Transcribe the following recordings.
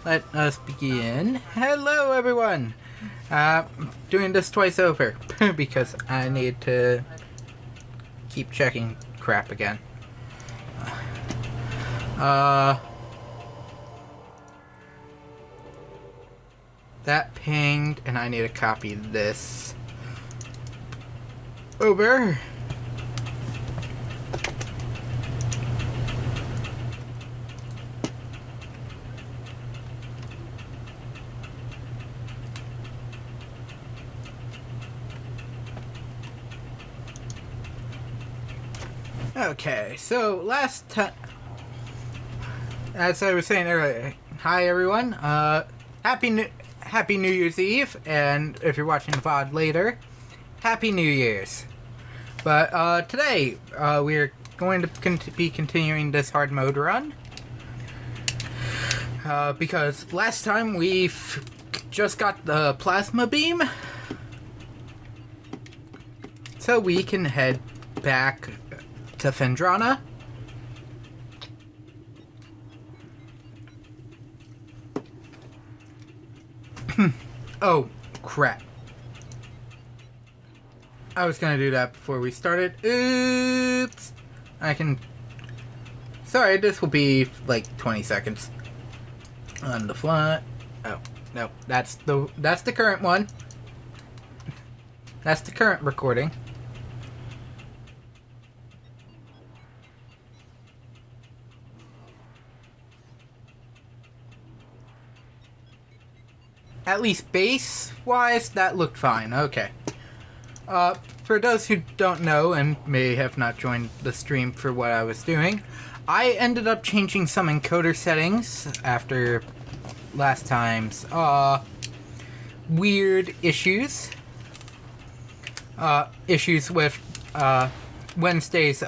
Let us begin. Hello, everyone. Doing this twice over because I need to keep checking crap again. That pinged, and I need to copy this over. Okay, so last time, as I was saying earlier, hi everyone, Happy New Year's Eve, and if you're watching the VOD later, Happy New Year's. But today, we're going to be continuing this hard mode run, because last time we've just got the plasma beam, so we can head back to Phendrana. Oh, crap. I was gonna do that before we started. Oops. Sorry, this will be like 20 seconds. On the fly. Oh, no. That's the current one. That's the current recording. At least base-wise, that looked fine. Okay. For those who don't know and may have not joined the stream for what I was doing, I ended up changing some encoder settings after last time's weird issues. Issues with Wednesday's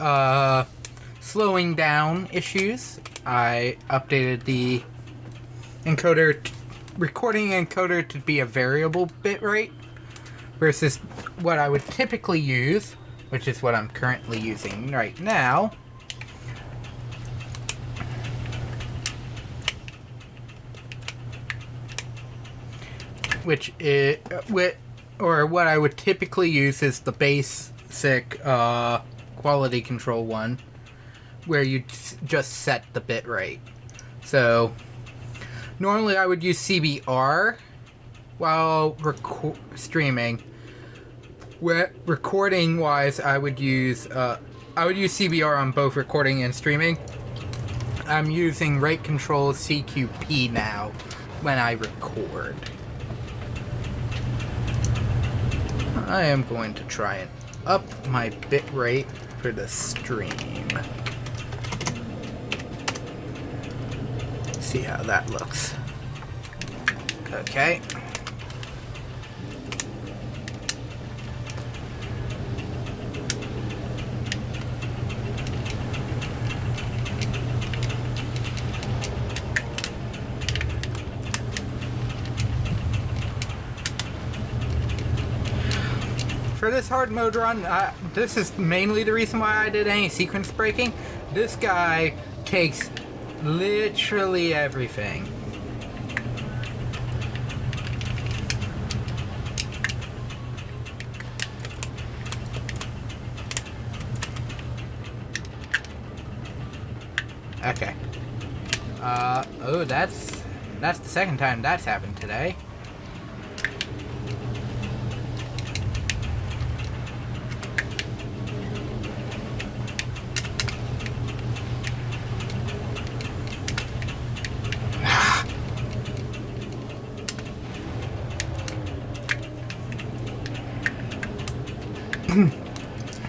slowing down issues. I updated the recording encoder to be a variable bitrate versus what I would typically use, which is what I'm currently using right now. What I would typically use is the basic quality control one, where you just set the bitrate. So normally I would use CBR while streaming. Recording wise, I would use CBR on both recording and streaming. I'm using rate control CQP now when I record. I am going to try and up my bitrate for the stream. See how that looks. Okay. For this hard mode run, this is mainly the reason why I did any sequence breaking. This guy takes literally everything. Okay. Oh, that's the second time that's happened today.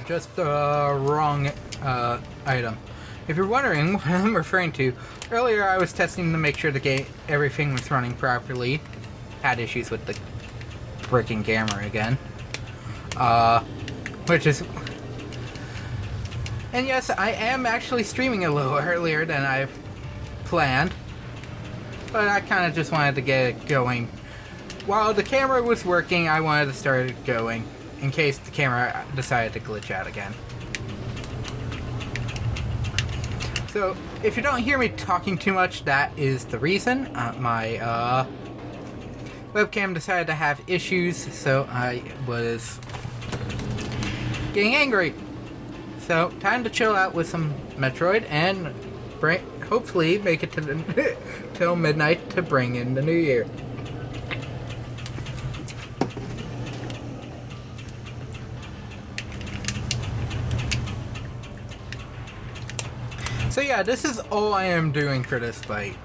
Just the wrong item. If you're wondering what I'm referring to, earlier I was testing to make sure everything was running properly. Had issues with the freaking camera again. And yes, I am actually streaming a little earlier than I planned. But I kind of just wanted to get it going. While the camera was working, I wanted to start it going, in case the camera decided to glitch out again. So, if you don't hear me talking too much, that is the reason. My webcam decided to have issues, so I was getting angry. So, time to chill out with some Metroid and hopefully make it to till midnight to bring in the new year. So yeah, this is all I am doing for this fight.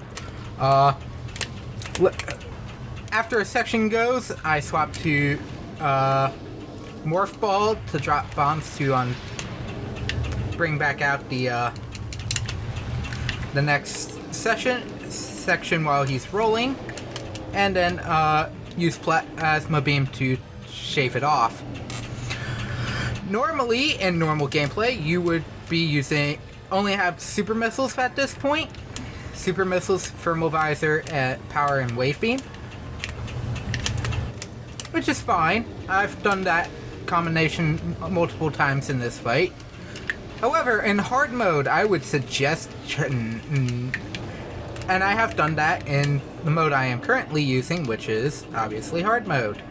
After a section goes, I swap to Morph Ball to drop bombs to bring back out the next section while he's rolling, and then use Plasma Beam to shave it off. Normally, in normal gameplay, you would be only have Super Missiles at this point. Super Missiles, Thermal Visor, Power, and Wave Beam. Which is fine. I've done that combination multiple times in this fight. However, in hard mode, I would suggest, and I have done that in the mode I am currently using, which is obviously hard mode.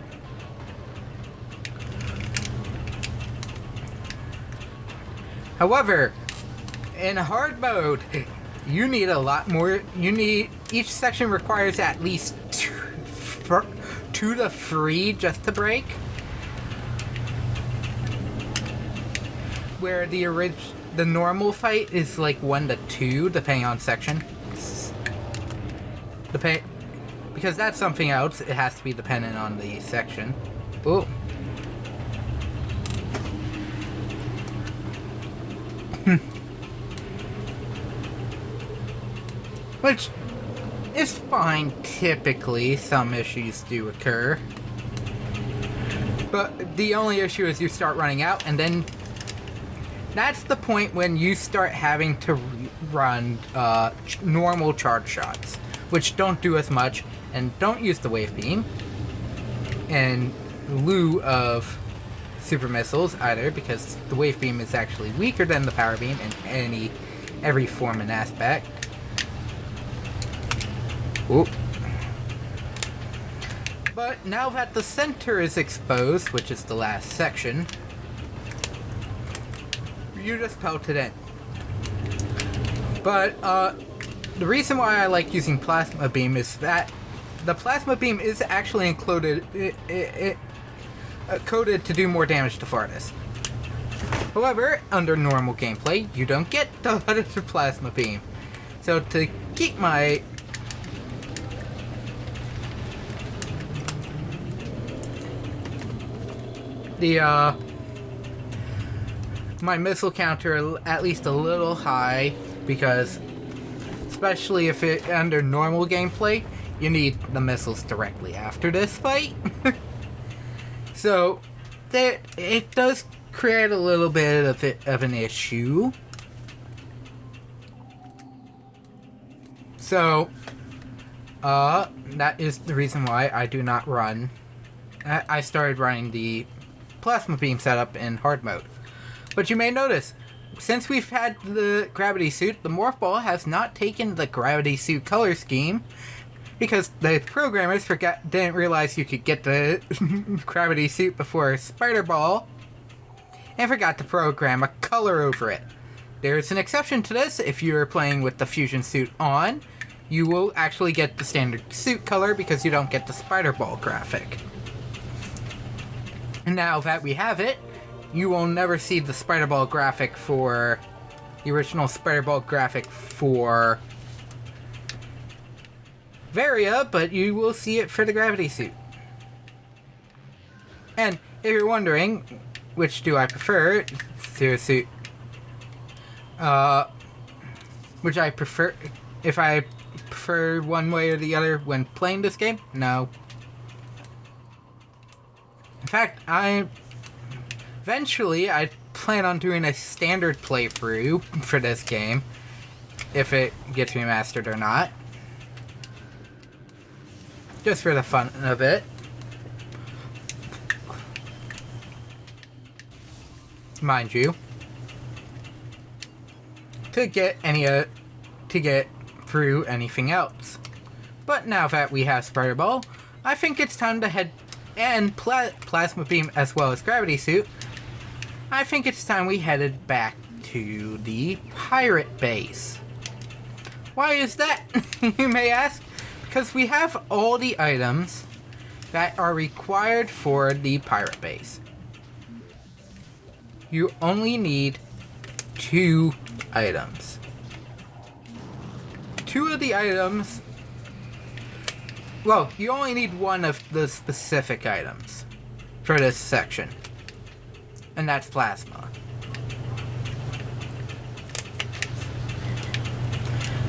However, in hard mode, you need a lot more. Each section requires at least 2 to 3 just to break. Where the normal fight is like 1 to 2, depending on section. Because that's something else. It has to be dependent on the section. Ooh. Which is fine, typically. Some issues do occur. But the only issue is you start running out, and then that's the point when you start having to run normal charge shots, which don't do as much, and don't use the Wave Beam in lieu of Super Missiles either, because the Wave Beam is actually weaker than the Power Beam in every form and aspect. Ooh. But now that the center is exposed, which is the last section, you just pelt it in. But the reason why I like using Plasma Beam is that the Plasma Beam is actually coded to do more damage to Thardus. However, under normal gameplay, you don't get the Plasma Beam. So to keep my my missile counter at least a little high, because especially if it under normal gameplay, you need the missiles directly after this fight. So it does create a little bit of an issue. So that is the reason why I do not run. I started running the Plasma Beam setup in hard mode. But you may notice, since we've had the Gravity Suit, the Morph Ball has not taken the Gravity Suit color scheme, because the programmers didn't realize you could get the Gravity Suit before Spider Ball, and forgot to program a color over it. There's an exception to this. If you're playing with the Fusion Suit on, you will actually get the standard suit color because you don't get the Spider Ball graphic. And now that we have it, you will never see the Spider Ball graphic for the original Spider Ball graphic for Varia, but you will see it for the Gravity Suit. And if you're wondering, which do I prefer, Zero Suit, which I prefer, if I prefer one way or the other when playing this game, no. In fact, eventually I plan on doing a standard playthrough for this game, if it gets remastered or not. Just for the fun of it. Mind you, to get any to get through anything else. But now that we have Spider Ball, I think it's time to head, and Plasma Beam as well as Gravity Suit, I think it's time we headed back to the pirate base. Why is that, you may ask? Because we have all the items that are required for the pirate base. You only need 2 items. 2 of the items... Well, you only need 1 of the specific items for this section. And that's plasma.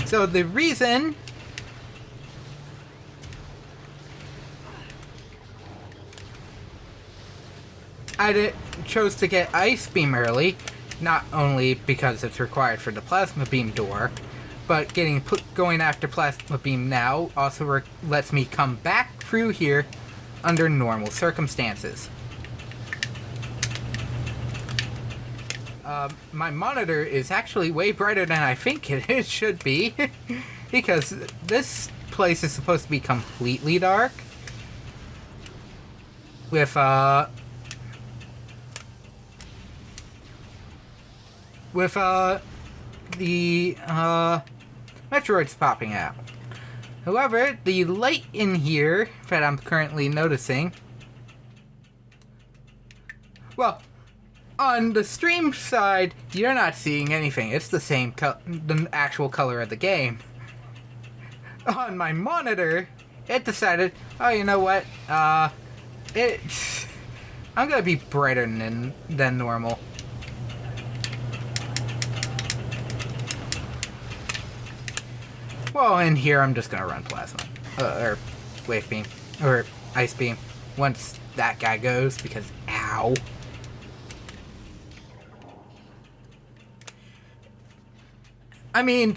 So the reason I chose to get Ice Beam early, not only because it's required for the Plasma Beam door, but going after Plasma Beam now also lets me come back through here under normal circumstances. My monitor is actually way brighter than I think it should be, because this place is supposed to be completely dark, with the Metroids popping out. However, the light in here that I'm currently noticing, well, on the stream side, you're not seeing anything. It's the same the actual color of the game. On my monitor, it decided, oh, you know what? I'm gonna be brighter than normal. Well, in here, I'm just gonna run plasma, or wave beam, or ice beam, once that guy goes, because ow. I mean,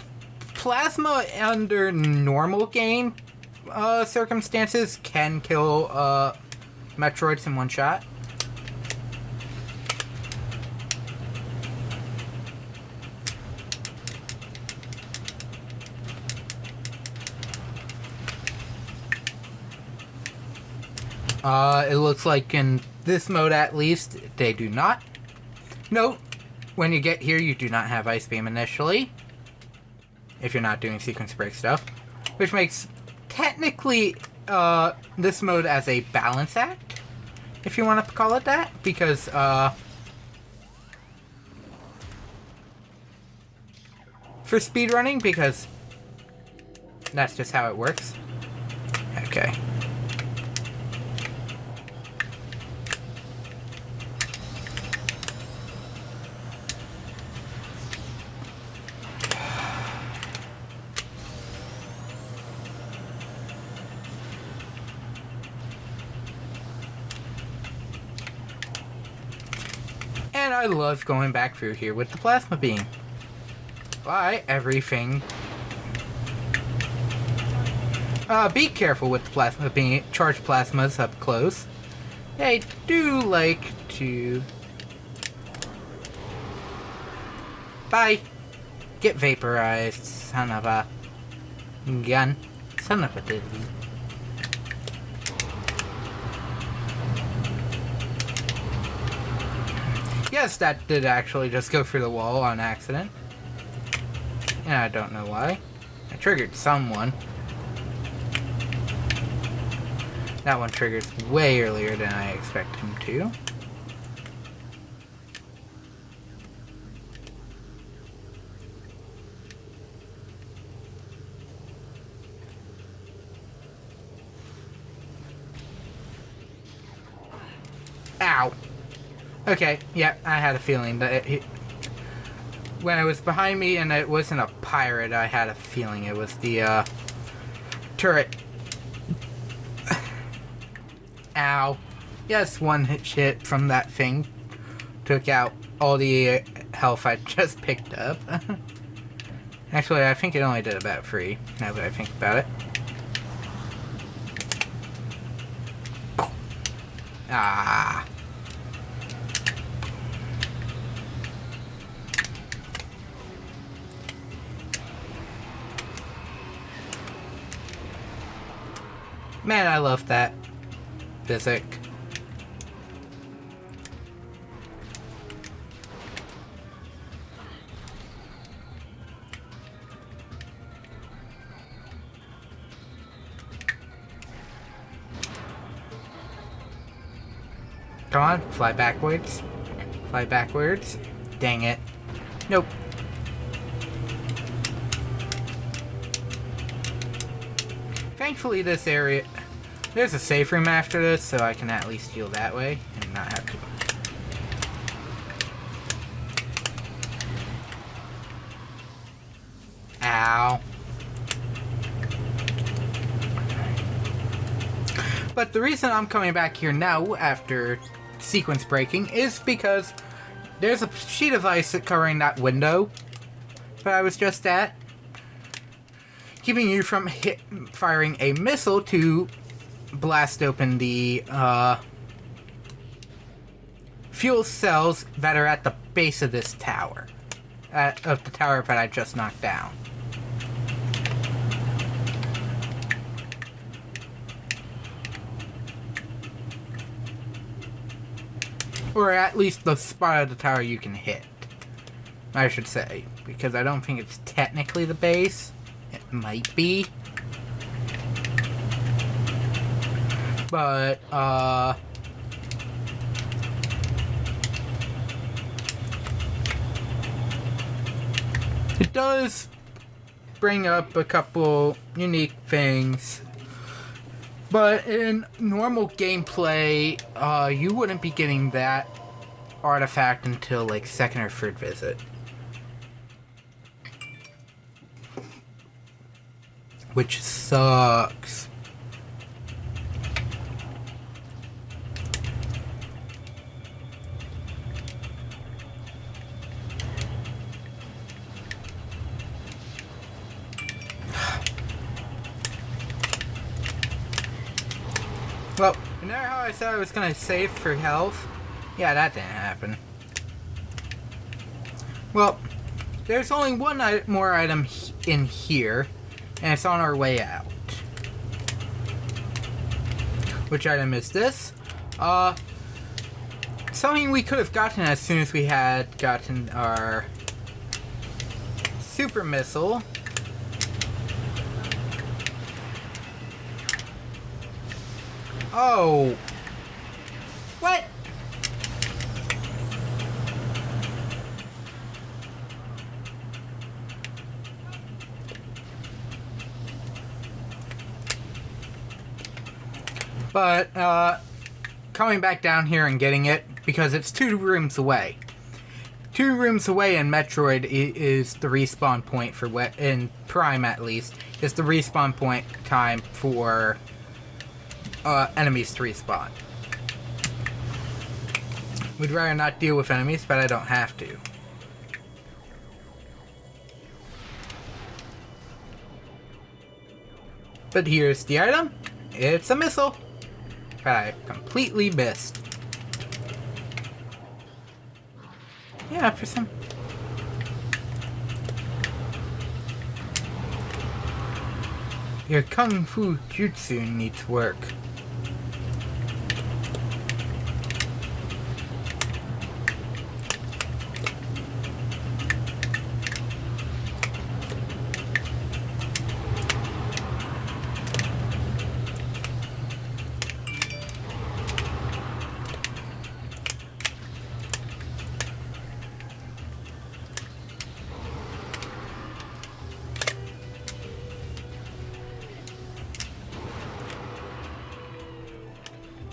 plasma under normal game circumstances can kill Metroids in one shot. It looks like in this mode at least, they do not. Note, when you get here, you do not have Ice Beam initially, if you're not doing sequence break stuff, which makes technically this mode as a balance act, if you want to call it that, because for speedrunning, because that's just how it works. Okay. And I love going back through here with the plasma beam. Why everything? Be careful with the plasma beam. Charged plasmas up close. They do like to. Bye. Get vaporized, son of a gun. Son of a diddly. Yes, that did actually just go through the wall on accident. And I don't know why. I triggered someone. That one triggers way earlier than I expect him to. Ow. Okay, yeah, I had a feeling that when it was behind me and it wasn't a pirate, I had a feeling it was the turret. Ow. Yes, one hit from that thing took out all the health I just picked up. Actually, I think it only did about 3, now that I think about it. Ah. Man, I love that physic. Come on, fly backwards. Fly backwards. Dang it. Nope. Thankfully this area... There's a safe room after this, so I can at least heal that way and not have to... Ow. But the reason I'm coming back here now after sequence breaking is because there's a sheet of ice covering that window that I was just at, keeping you from firing a missile to blast open the fuel cells that are at the base of this tower, of the tower that I just knocked down. Or at least the spot of the tower you can hit, I should say, because I don't think it's technically the base. It might be. But, it does bring up a couple unique things. But in normal gameplay, you wouldn't be getting that artifact until like second or third visit. Which sucks. Well, remember how I said I was gonna save for health? Yeah, that didn't happen. Well, there's only one more item in here, and it's on our way out. Which item is this? Something we could have gotten as soon as we had gotten our super missile. Oh. What? But, coming back down here and getting it, because it's 2 rooms away. 2 rooms away in Metroid is the respawn point for, in Prime at least, is the respawn point time for enemies to respawn. We'd rather not deal with enemies, but I don't have to. But here's the item. It's a missile that I completely missed. Yeah, for some... Your Kung Fu Jutsu needs work.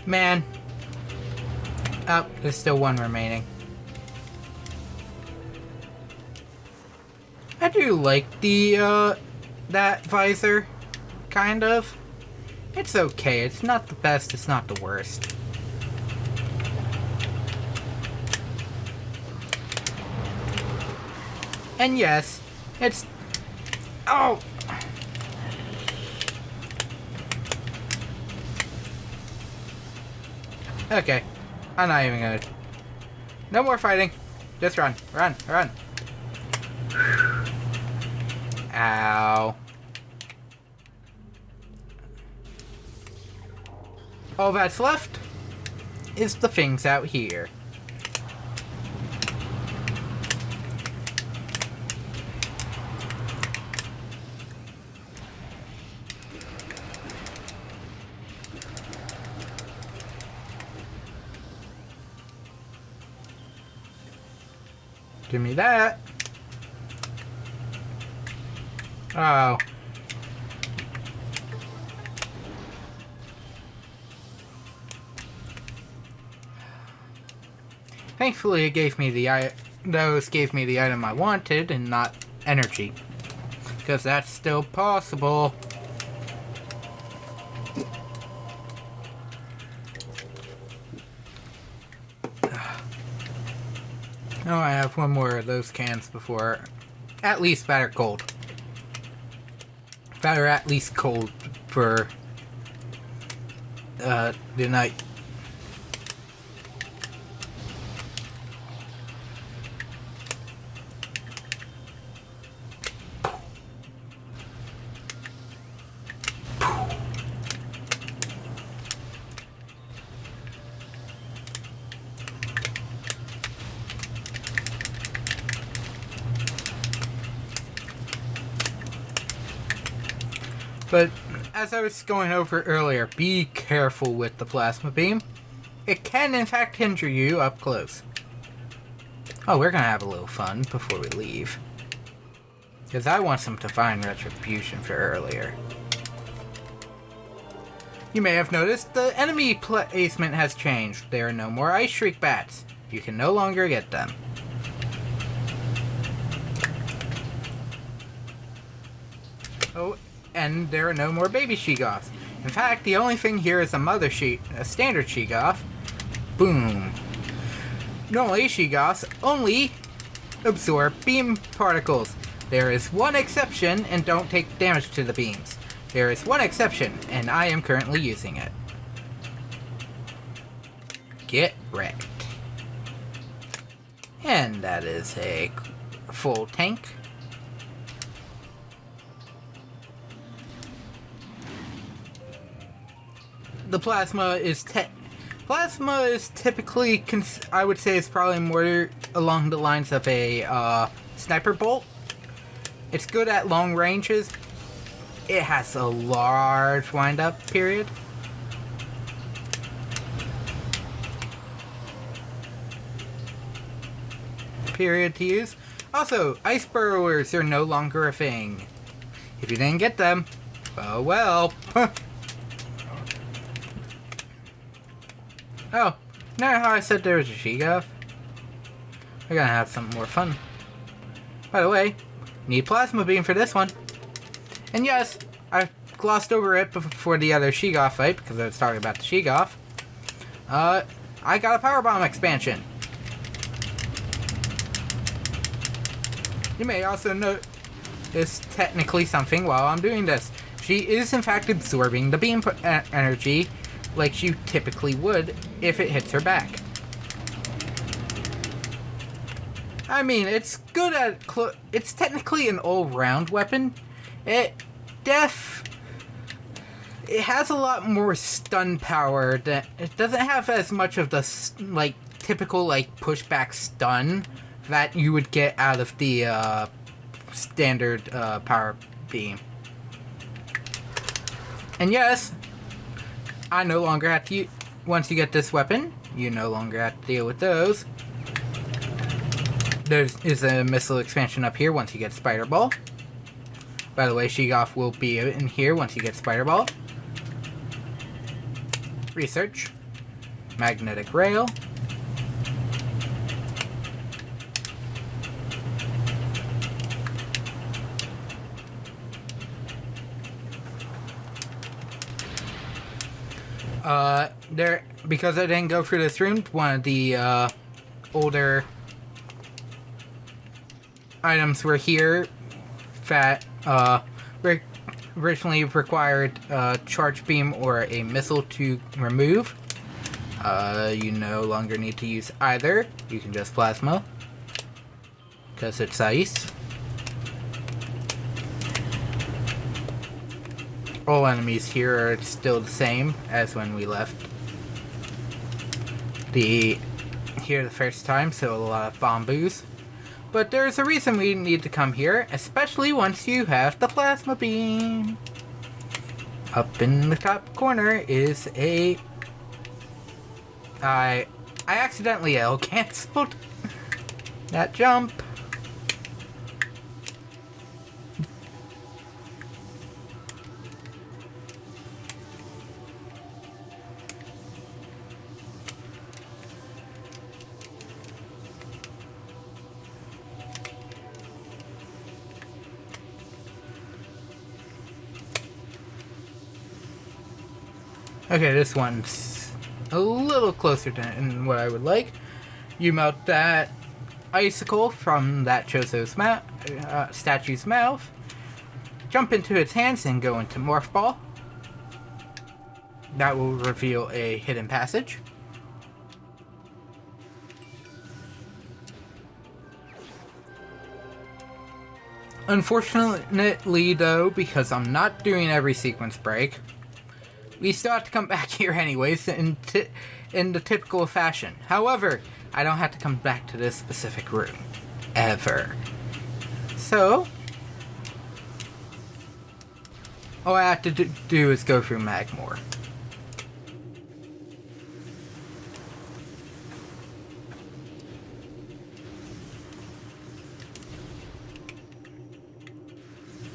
Man. Oh, there's still one remaining. I do like the, that visor. Kind of. It's okay. It's not the best, it's not the worst. And yes, it's... Oh! Okay. I'm not even gonna... No more fighting. Just run. Run. Run. Ow. All that's left is the things out here. Give me that. Oh. Thankfully, it gave me those gave me the item I wanted and not energy, because that's still possible. Oh, I have one more of those cans before. At least that are cold. That are at least cold for the night. But as I was going over earlier, be careful with the plasma beam. It can in fact hinder you up close. Oh, we're gonna have a little fun before we leave, because I want some divine retribution for earlier. You may have noticed the enemy placement has changed. There are no more Ice Shriek bats. You can no longer get them. Oh, and there are no more baby Sheegoths. In fact, the only thing here is a standard Sheegoth. Boom. Normally, Sheegoths only absorb beam particles. There is one exception, and don't take damage to the beams. There is one exception, and I am currently using it. Get wrecked. And that is a full tank. The plasma is typically, I would say, it's probably more along the lines of a sniper bolt. It's good at long ranges. It has a large wind-up period. To use. Also, ice burrowers are no longer a thing. If you didn't get them, oh well. Oh, now how I said there was a Sheegoth? We're gonna have some more fun. By the way, need plasma beam for this one. And yes, I glossed over it before the other Sheegoth fight because I was talking about the Sheegoth. I got a power bomb expansion. You may also notice technically something while I'm doing this. She is in fact absorbing the beam energy like she typically would if it hits her back. I mean, it's good at it's technically an all-round weapon. It has a lot more stun power. It doesn't have as much of the typical pushback stun that you would get out of the standard power beam. And yes, I no longer have to once you get this weapon, you no longer have to deal with those. There is a missile expansion up here once you get Spider Ball. By the way, Sheegoth will be in here once you get Spider Ball. Research. Magnetic Rail. Because I didn't go through this room, one of the older items were here that originally required a charge beam or a missile to remove. You no longer need to use either. You can just plasma, because it's ice. all enemies here are still the same as when we left here the first time, so a lot of bamboos. But there's a reason we need to come here, especially once you have the plasma beam. Up in the top corner is a... I accidentally L-canceled that jump. Okay, this one's a little closer than what I would like. You melt that icicle from that Chozo's statue's mouth, jump into its hands and go into Morph Ball. That will reveal a hidden passage. Unfortunately though, because I'm not doing every sequence break, we still have to come back here anyways in the typical fashion. However, I don't have to come back to this specific room. Ever. So, all I have to do is go through Magmore.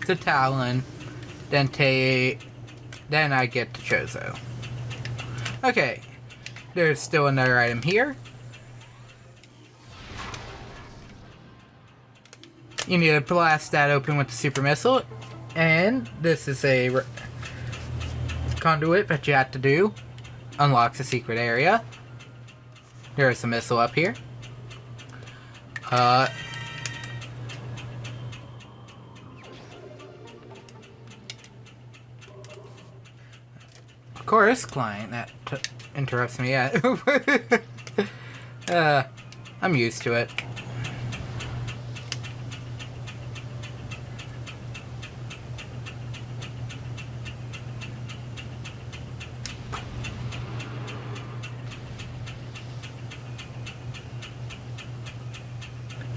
To Talon, then I get to Chozo. Okay, there's still another item here. You need to blast that open with the super missile, and this is a conduit that you have to do. Unlocks a secret area. There's a missile up here. Chorus client that interrupts me. Yeah. I'm used to it.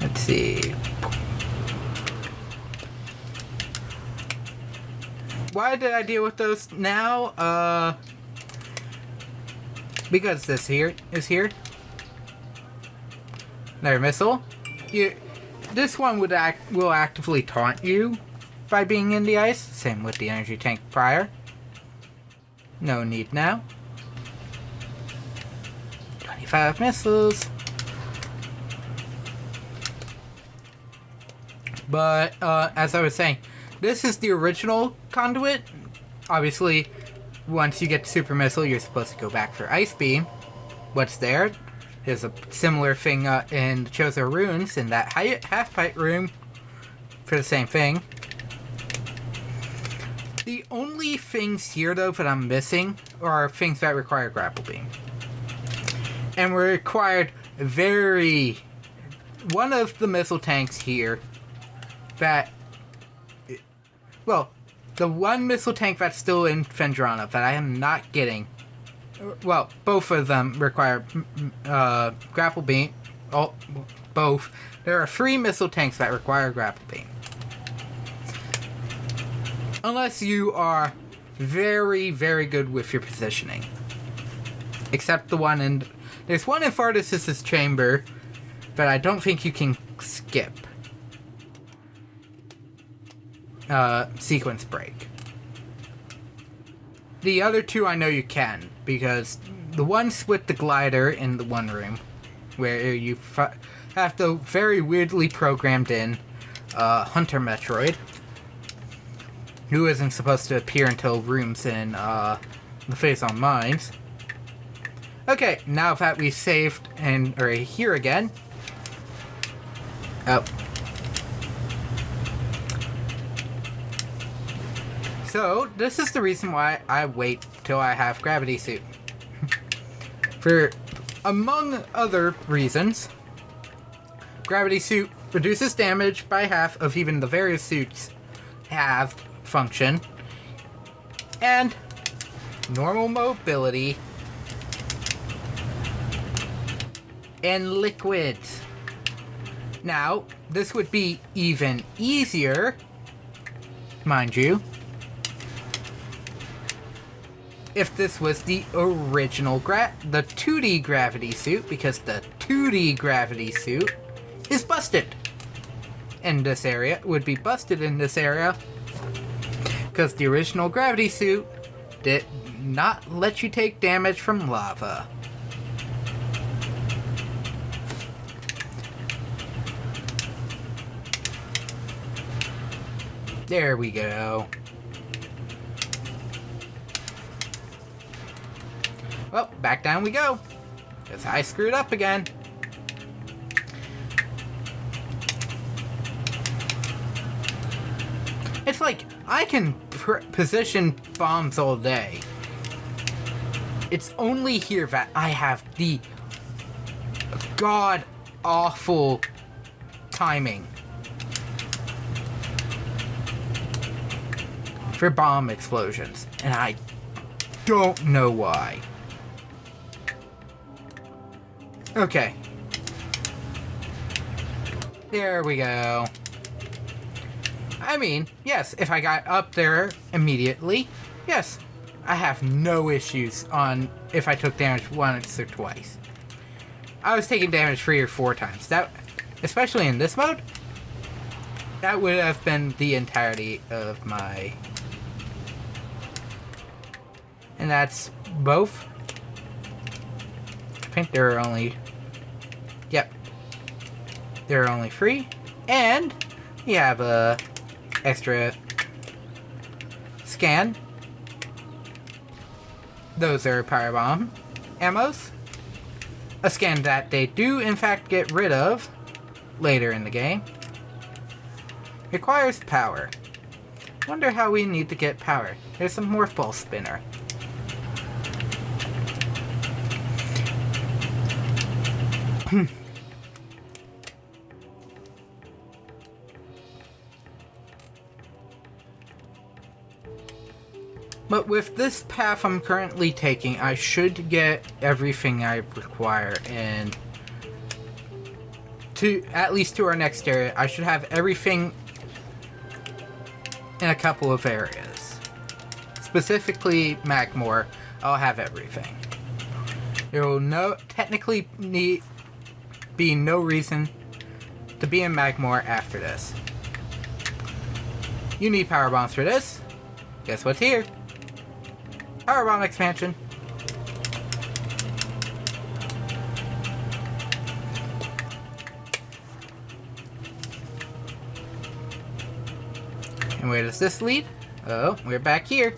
Let's see. Why did I deal with those now? Because this here is here. Another missile. This one will actively taunt you by being in the ice. Same with the energy tank prior. No need now. 25 missiles. But as I was saying, this is the original conduit. Obviously, once you get Super Missile, you're supposed to go back for Ice Beam. What's there? There's a similar thing in the Chozo Runes in that half-pipe room for the same thing. The only things here, though, that I'm missing are things that require Grapple Beam. And we're required one of the missile tanks here that... Well, the one missile tank that's still in Phendrana that I am not getting. Well, both of them require Grapple Beam. Oh, both. There are 3 missile tanks that require Grapple Beam. Unless you are very, very good with your positioning. Except the one in... There's one in Thardus' chamber that I don't think you can skip. Sequence break. The other 2 I know you can, because the ones with the glider in the one room, where you have the very weirdly programmed in Hunter Metroid, who isn't supposed to appear until rooms in the Phase on Mines. Okay, now that we saved and are here again. Oh. So, this is the reason why I wait till I have Gravity Suit. For, among other reasons, Gravity Suit reduces damage by half of even the various suits have function. and normal mobility, and liquids. Now, this would be even easier, mind you, if this was the original the 2D gravity suit, because the 2D gravity suit is busted in this area. It would be busted in this area because the original gravity suit did not let you take damage from lava. There we go. Well, back down we go, because I screwed up again. It's like, I can position bombs all day. It's only here that I have the god-awful timing for bomb explosions, and I don't know why. Okay. There we go. I mean, yes, if I got up there immediately, yes, I have no issues on if I took damage once or twice. I was taking damage 3 or 4 times. That, especially in this mode, that would have been the entirety of my... And that's both. I think there are only... Yep. There are only 3. And we have a extra scan. Those are Powerbomb ammos. A scan that they do in fact get rid of later in the game. Requires power. Wonder how we need to get power. There's a Morph Ball spinner. But with this path I'm currently taking, I should get everything I require, and at least to our next area, I should have everything in a couple of areas. Specifically, Magmore, I'll have everything. There will technically be no reason to be in Magmore after this. You need power bombs for this. Guess what's here? Powerbomb expansion. And where does this lead? Oh, we're back here.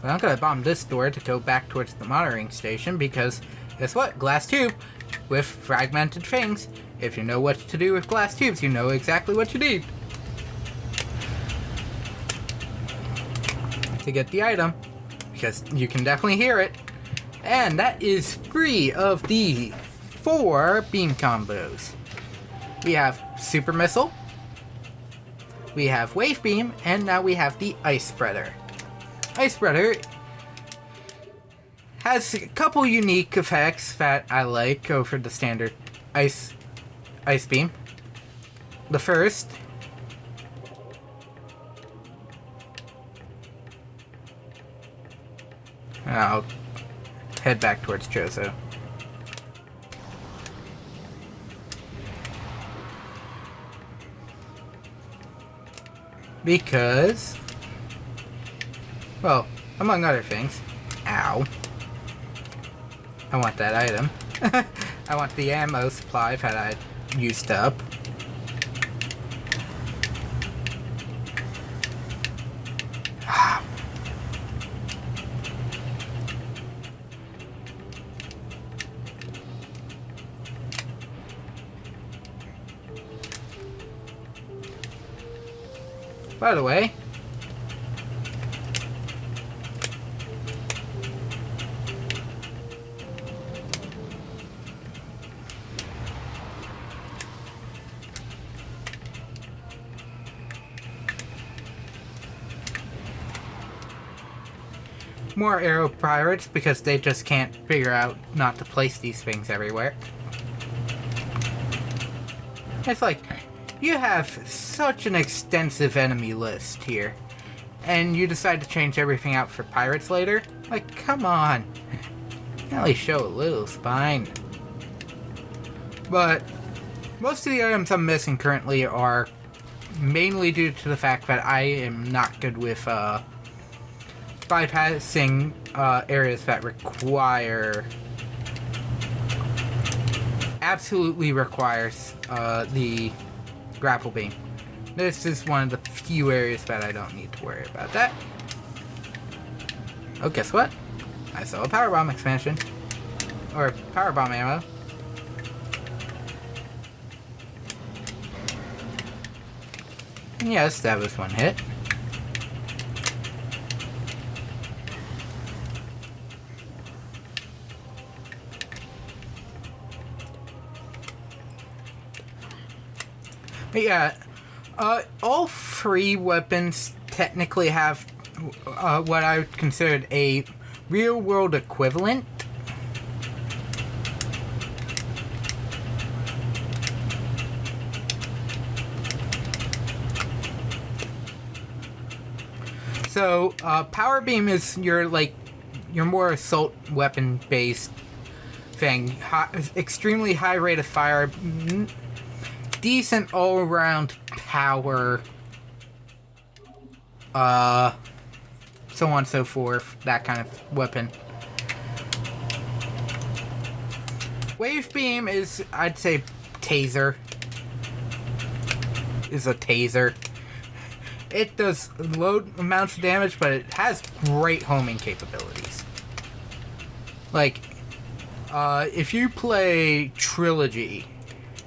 Well, I'm gonna bomb this door to go back towards the monitoring station because, guess what? Glass tube with fragmented things. If you know what to do with glass tubes, you know exactly what you need to get the item. Because you can definitely hear it. And that is 3 of the 4 beam combos. We have Super Missile, we have Wave Beam, and now we have the Ice Spreader. Ice Spreader has a couple unique effects that I like over the standard Ice Beam. The first... I'll head back towards Chozo. Because, well, among other things, ow, I want that item. I want the ammo supply that I used up. By the way, more arrow pirates because they just can't figure out not to place these things everywhere. It's like, you have such an extensive enemy list here, and you decide to change everything out for pirates later? Like, come on. At least show a little spine. But most of the items I'm missing currently are mainly due to the fact that I am not good with bypassing areas that absolutely requires the grapple beam. This is one of the few areas that I don't need to worry about that. Oh, guess what? I saw a power bomb expansion. Or power bomb ammo. And yes, that was one hit. But yeah, all three weapons technically have what I would consider a real-world equivalent. So, power beam is your more assault weapon based thing. Extremely high rate of fire, decent all around power, so on and so forth, that kind of weapon. Wave beam is, I'd say, taser. Is a taser. It does low amounts of damage, but it has great homing capabilities. Like, if you play Trilogy,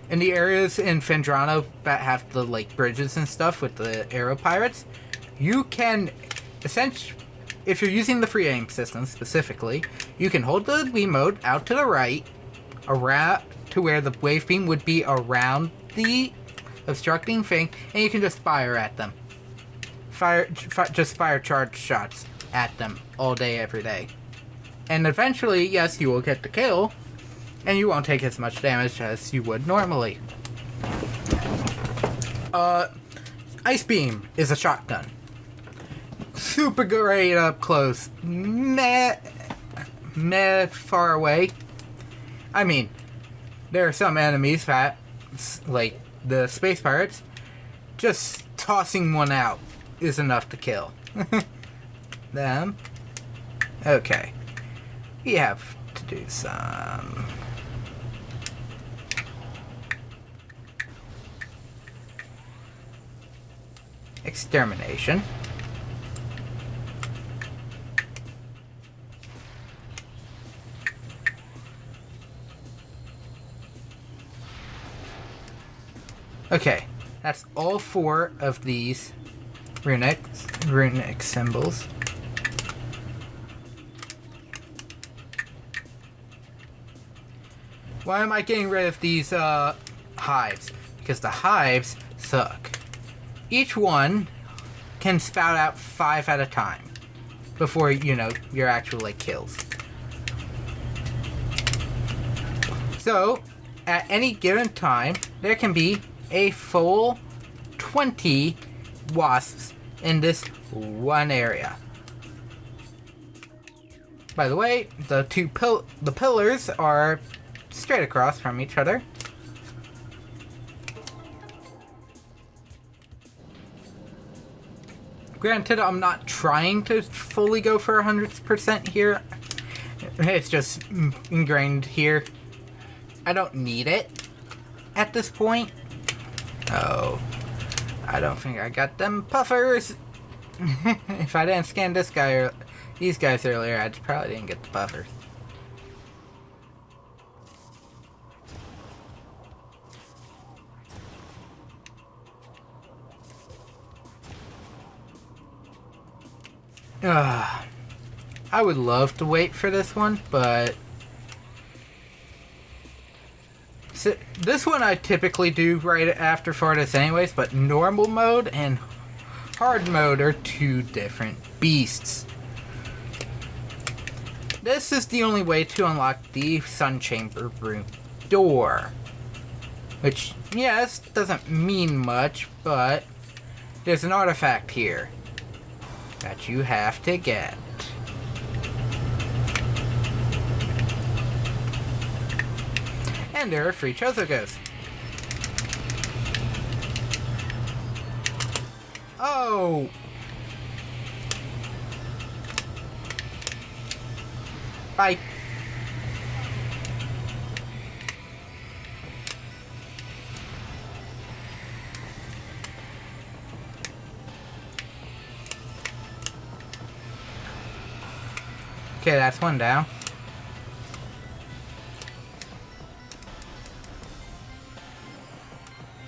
in the areas in Phendrana that have the, bridges and stuff with the arrow pirates, you can, essentially, if you're using the free aim system specifically, you can hold the Wiimote out to the right, around to where the wave beam would be around the obstructing thing, and you can just fire at them. Just fire charge shots at them all day, every day. And eventually, yes, you will get the kill, and you won't take as much damage as you would normally. Ice beam is a shotgun. Super great up close. Meh far away. I mean, there are some enemies that, like the space pirates, just tossing one out is enough to kill them. Okay. We have to do some extermination. Okay, that's all 4 of these runic symbols. Why am I getting rid of these hives? Because the hives suck. Each one can spout out 5 at a time before, your actual kills. So, at any given time, there can be a full 20 wasps in this one area. By the way, the pillars are straight across from each other. Granted, I'm not trying to fully go for 100% here. It's just ingrained here. I don't need it at this point. Oh, I don't think I got them puffers. If I didn't scan this guy or these guys earlier, I probably didn't get the puffers. I would love to wait for this one, but this one I typically do right after Thardus anyways, but normal mode and hard mode are 2 different beasts. this is the only way to unlock the Sun Chamber room door. Which, yes, doesn't mean much, but there's an artifact here that you have to get. And there are 3 Chozo ghosts. Oh! Bye. Okay, that's one down.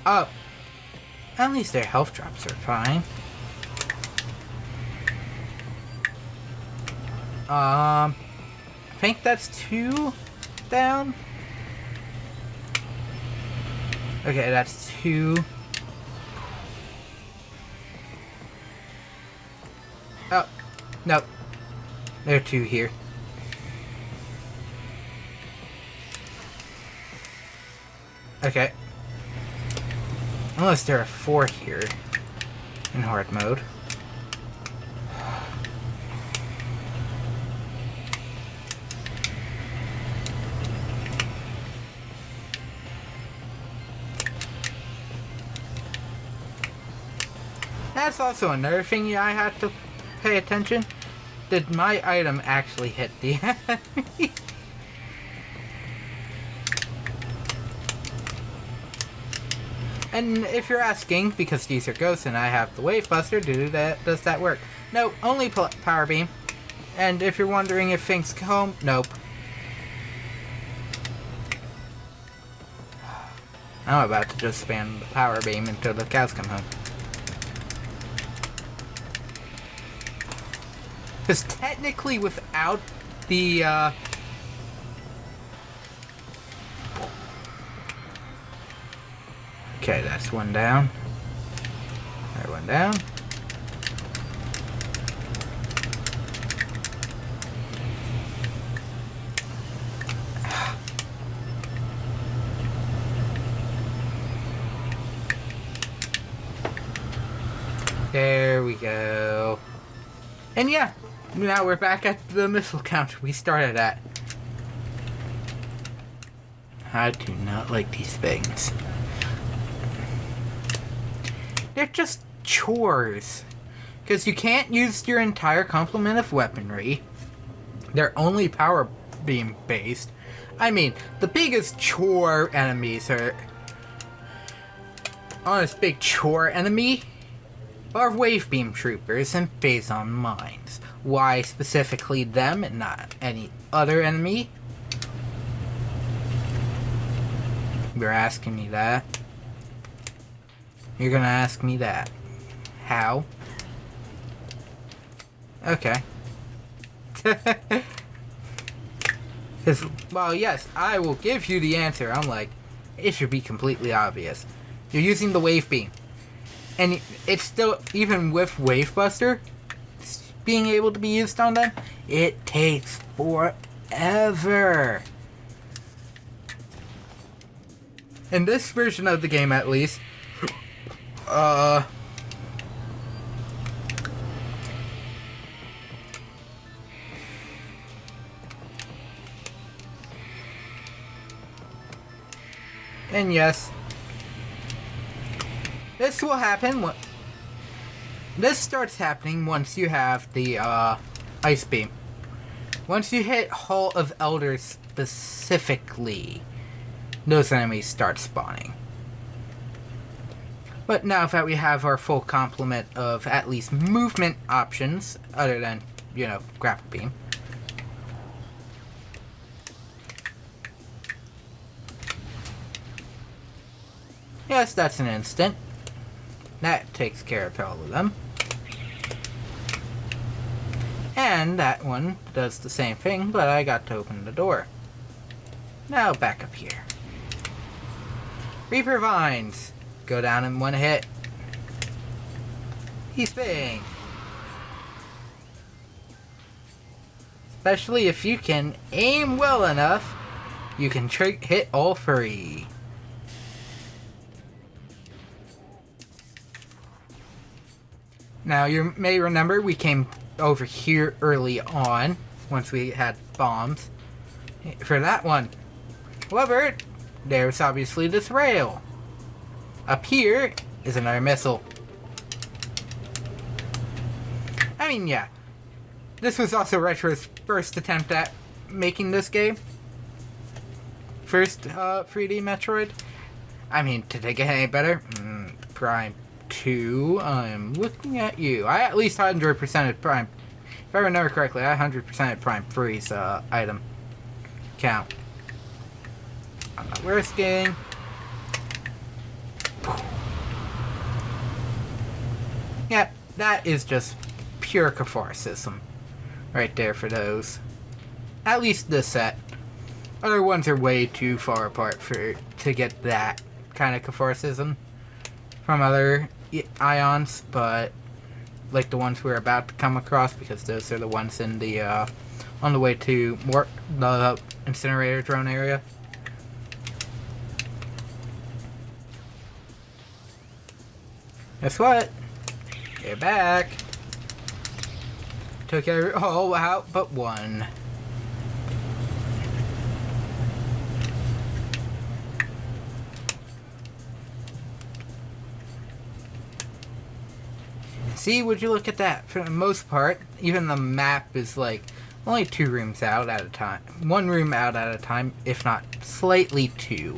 Oh. At least their health drops are fine. I think that's 2 down. Okay, that's 2. Oh, no. There are 2 here. Okay. Unless there are 4 here in hard mode. That's also another thing I have to pay attention. Did my item actually hit the enemy? And if you're asking, because these are ghosts and I have the Wave Buster, does that work? No, only Power Beam. And if you're wondering if things come, nope. I'm about to just spam the Power Beam until the cows come home. Because technically without the, okay, that's 1 down. Another 1 down. There we go. And yeah, now we're back at the missile count we started at. I do not like these things. They're just chores. Because you can't use your entire complement of weaponry. They're only power beam based. I mean, the biggest chore enemies are... honest big chore enemy are wave beam troopers and phazon mines. Why specifically them and not any other enemy? You're asking me that. You're gonna ask me that. How? Okay. Because, well, yes, I will give you the answer. I'm like, it should be completely obvious. You're using the wave beam. And it's still, even with Wave Buster being able to be used on them, it takes forever. In this version of the game, at least, and yes, this will happen. This starts happening once you have the ice beam. Once you hit Hall of Elders specifically, those enemies start spawning. But now that we have our full complement of at least movement options, other than, you know, grapple beam. Yes, that's an instant. That takes care of all of them. And that one does the same thing, but I got to open the door. Now back up here. Reaper Vines. Go down in 1 hit. He's bang. Especially if you can aim well enough, you can hit all three. Now, you may remember we came over here early on, once we had bombs, for that one. However, there's obviously this rail. Up here is another missile. I mean, yeah. This was also Retro's first attempt at making this game. First 3D Metroid. I mean, to take it any better, Prime 2, I'm looking at you. I at least 100%ed Prime. If I remember correctly, I 100%ed Prime 3's item count. I'm not risking. Yeah, that is just pure catharsis right there for those. At least this set. Other ones are way too far apart to get that kind of catharsis from other ions, but like the ones we're about to come across, because those are the ones in the on the way to the incinerator drone area. Guess what? You're back. Took all out but one. See, would you look at that? For the most part, even the map is like only 2 rooms out at a time. 1 room out at a time, if not slightly 2.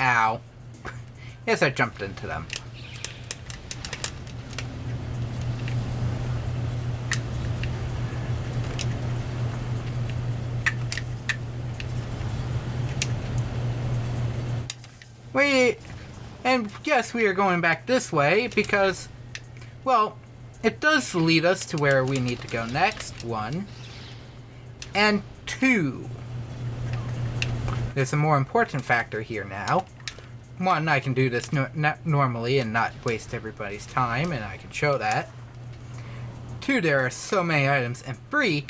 Ow. Yes, I jumped into them. And yes, we are going back this way because, well, it does lead us to where we need to go next, 1. And 2. There's a more important factor here now. 1, I can do this normally and not waste everybody's time, and I can show that. 2, there are so many items. And 3,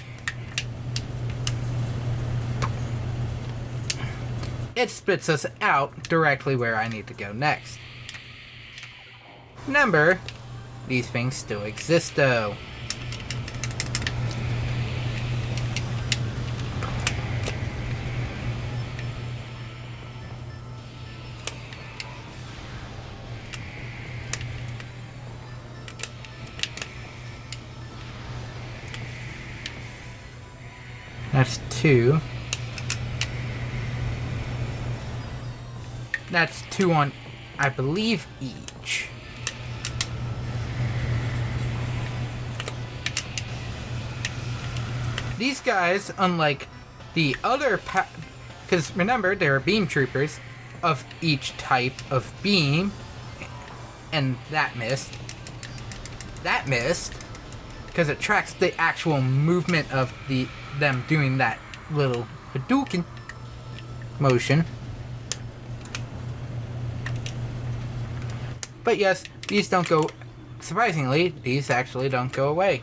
it spits us out directly where I need to go next. Remember, these things still exist though. That's 2. That's 2 on, I believe, each. These guys, unlike the other because remember, there are beam troopers of each type of beam, and that missed. That missed, because it tracks the actual movement of them doing that little Hadouken motion. But yes, these don't go... Surprisingly, these actually don't go away.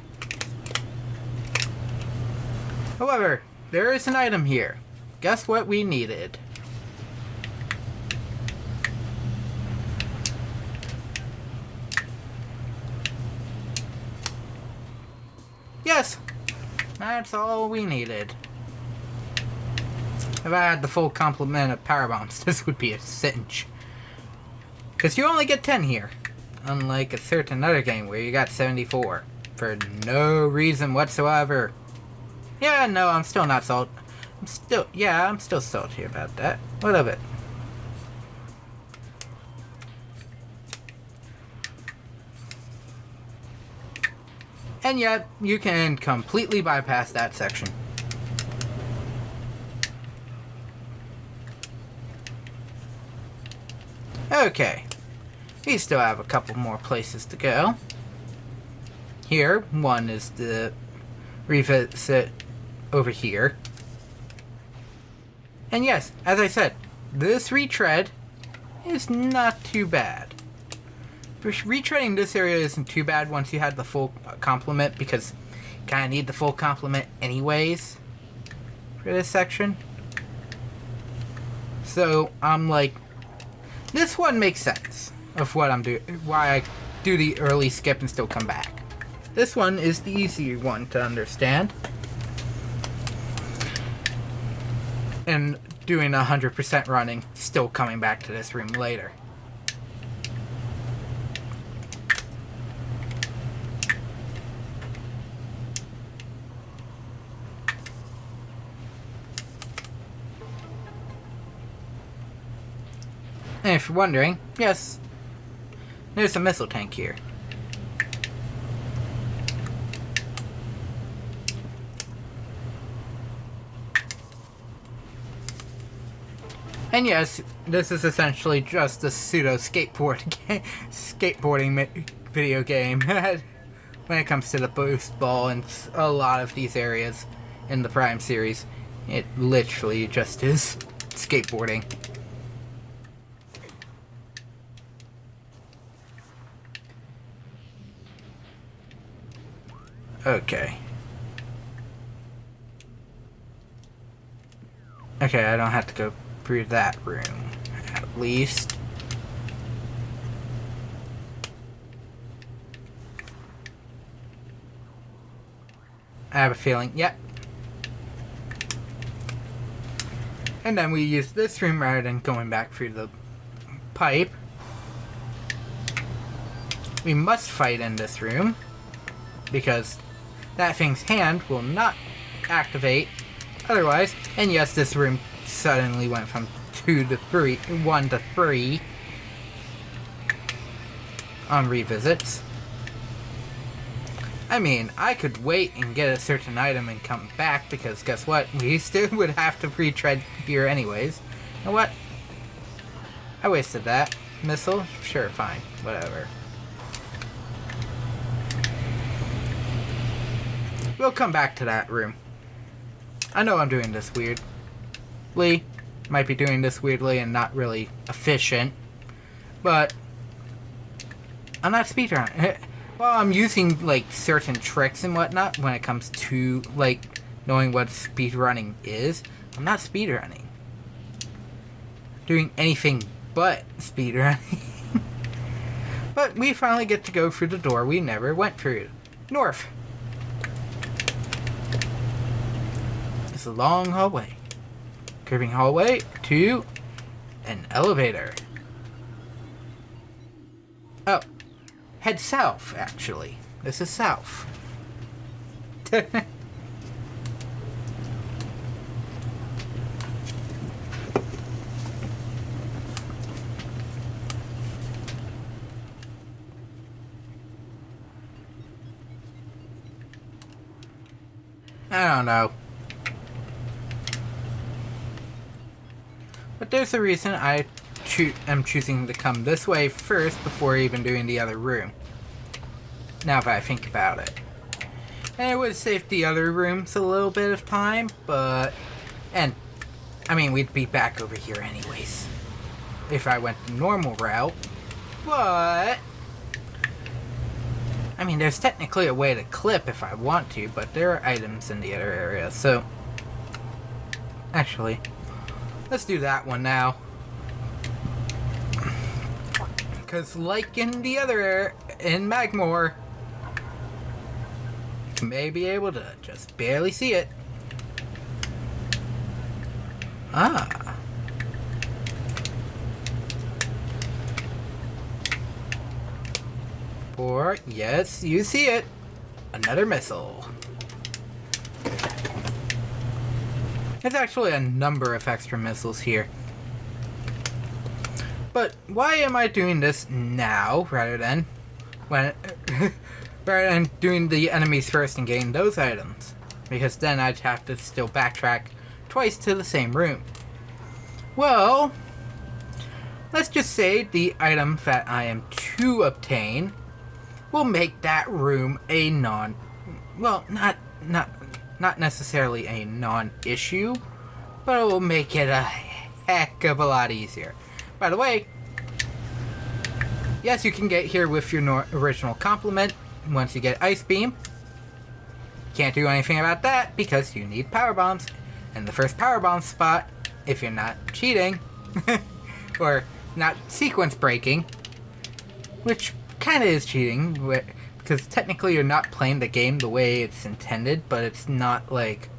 However, there is an item here. Guess what we needed? Yes! That's all we needed. If I had the full complement of power bombs, this would be a cinch. Because you only get 10 here. Unlike a certain other game where you got 74. For no reason whatsoever. Yeah, no, I'm still not salty. I'm still salty about that. What of it? And yet, you can completely bypass that section. Okay. We still have a couple more places to go. Here, one is the revisit over here. And yes, as I said, this retread is not too bad. Retreading this area isn't too bad once you had the full complement, because kind of need the full complement anyways for this section. So I'm like, this one makes sense of what I'm doing, why I do the early skip and still come back. This one is the easier one to understand. And doing 100% running, still coming back to this room later. And if you're wondering, yes, there's a missile tank here. And yes, this is essentially just a pseudo skateboarding video game when it comes to the boost ball and a lot of these areas in the Prime series. It literally just is skateboarding. Okay. Okay, I don't have to go through that room, at least. I have a feeling, yep. And then we use this room rather than going back through the pipe. We must fight in this room, because that thing's hand will not activate otherwise. And yes, this room suddenly went from 1 to 3 on revisits. I mean, I could wait and get a certain item and come back, because guess what? We still would have to retread here anyways. You know what? I wasted that. Missile? Sure, fine. Whatever. We'll come back to that room. I know I'm doing this weirdly. Might be doing this weirdly and not really efficient. But I'm not speedrunning. Well, I'm using like certain tricks and whatnot when it comes to like knowing what speedrunning is. I'm not speedrunning. Doing anything but speedrunning. But we finally get to go through the door we never went through. North. It's a long hallway. Curving hallway to an elevator. Oh. Head south, actually. This is south. I don't know. But there's a reason I am choosing to come this way first before even doing the other room. Now that I think about it. And it would save the other rooms a little bit of time, but... And, I mean, we'd be back over here anyways. If I went the normal route. But... I mean, there's technically a way to clip if I want to, but there are items in the other area, so... Actually, let's do that one now. Because like in the other in Magmore, you may be able to just barely see it. Ah. Or, yes, you see it. Another missile. There's actually a number of extra missiles here. But why am I doing this now rather than doing the enemies first and getting those items? Because then I'd have to still backtrack twice to the same room. Well, let's just say the item that I am to obtain will make that room a not necessarily a non-issue, but it will make it a heck of a lot easier. By the way, yes, you can get here with your original complement once you get Ice Beam. Can't do anything about that because you need power bombs. And the first power bomb spot, if you're not cheating, or not sequence breaking, which kind of is cheating, because technically you're not playing the game the way it's intended, but it's not like...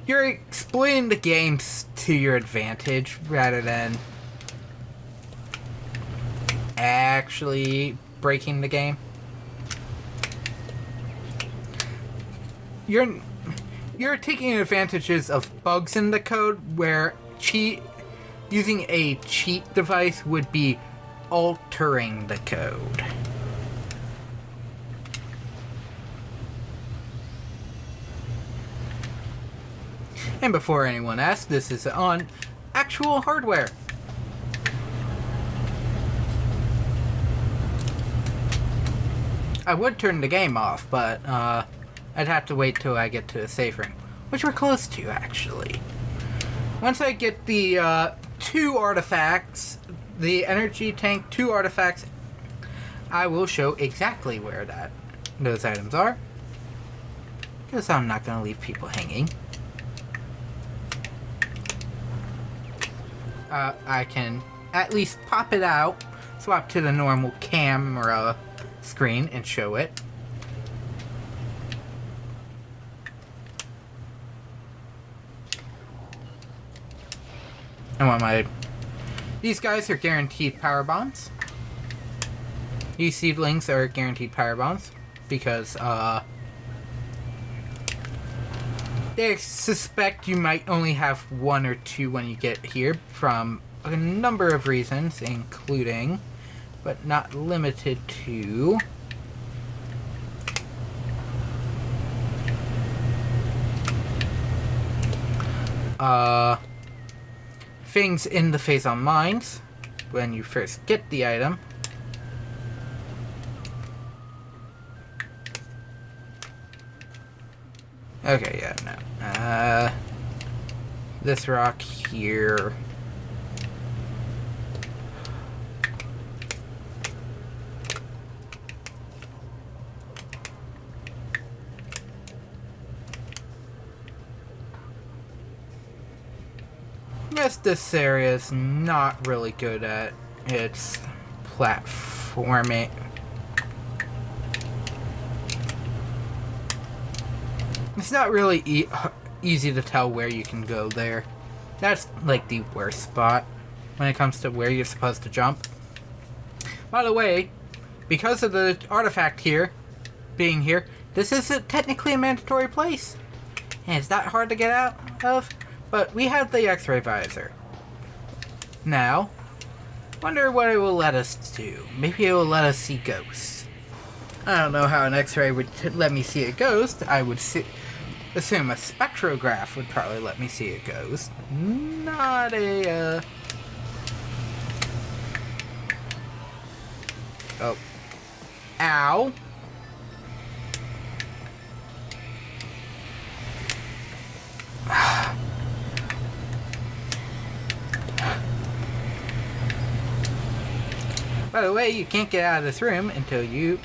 You're exploiting the games to your advantage rather than actually breaking the game. You're taking advantages of bugs in the code where using a cheat device would be altering the code. And before anyone asks, this is on actual hardware. I would turn the game off, but I'd have to wait till I get to the save room, which we're close to, actually. Once I get the 2 artifacts, the energy tank 2 artifacts, I will show exactly where those items are, because I'm not going to leave people hanging. I can at least pop it out, swap to the normal camera screen, and show it. These guys are guaranteed power bombs. These seedlings are guaranteed power bombs because they suspect you might only have 1 or 2 when you get here from a number of reasons, including, but not limited to, things in the phase on mines when you first get the item. Okay, yeah, no. This rock here. Yes, this area is not really good at its platforming. It's not really easy to tell where you can go there. That's like the worst spot when it comes to where you're supposed to jump. By the way, because of the artifact being here, this isn't technically a mandatory place. And it's not hard to get out of, but we have the X-ray visor. Now, wonder what it will let us do. Maybe it will let us see ghosts. I don't know how an X-ray would let me see a ghost. I would assume a spectrograph would probably let me see a ghost. Not a, Oh. Ow. By the way, you can't get out of this room until you...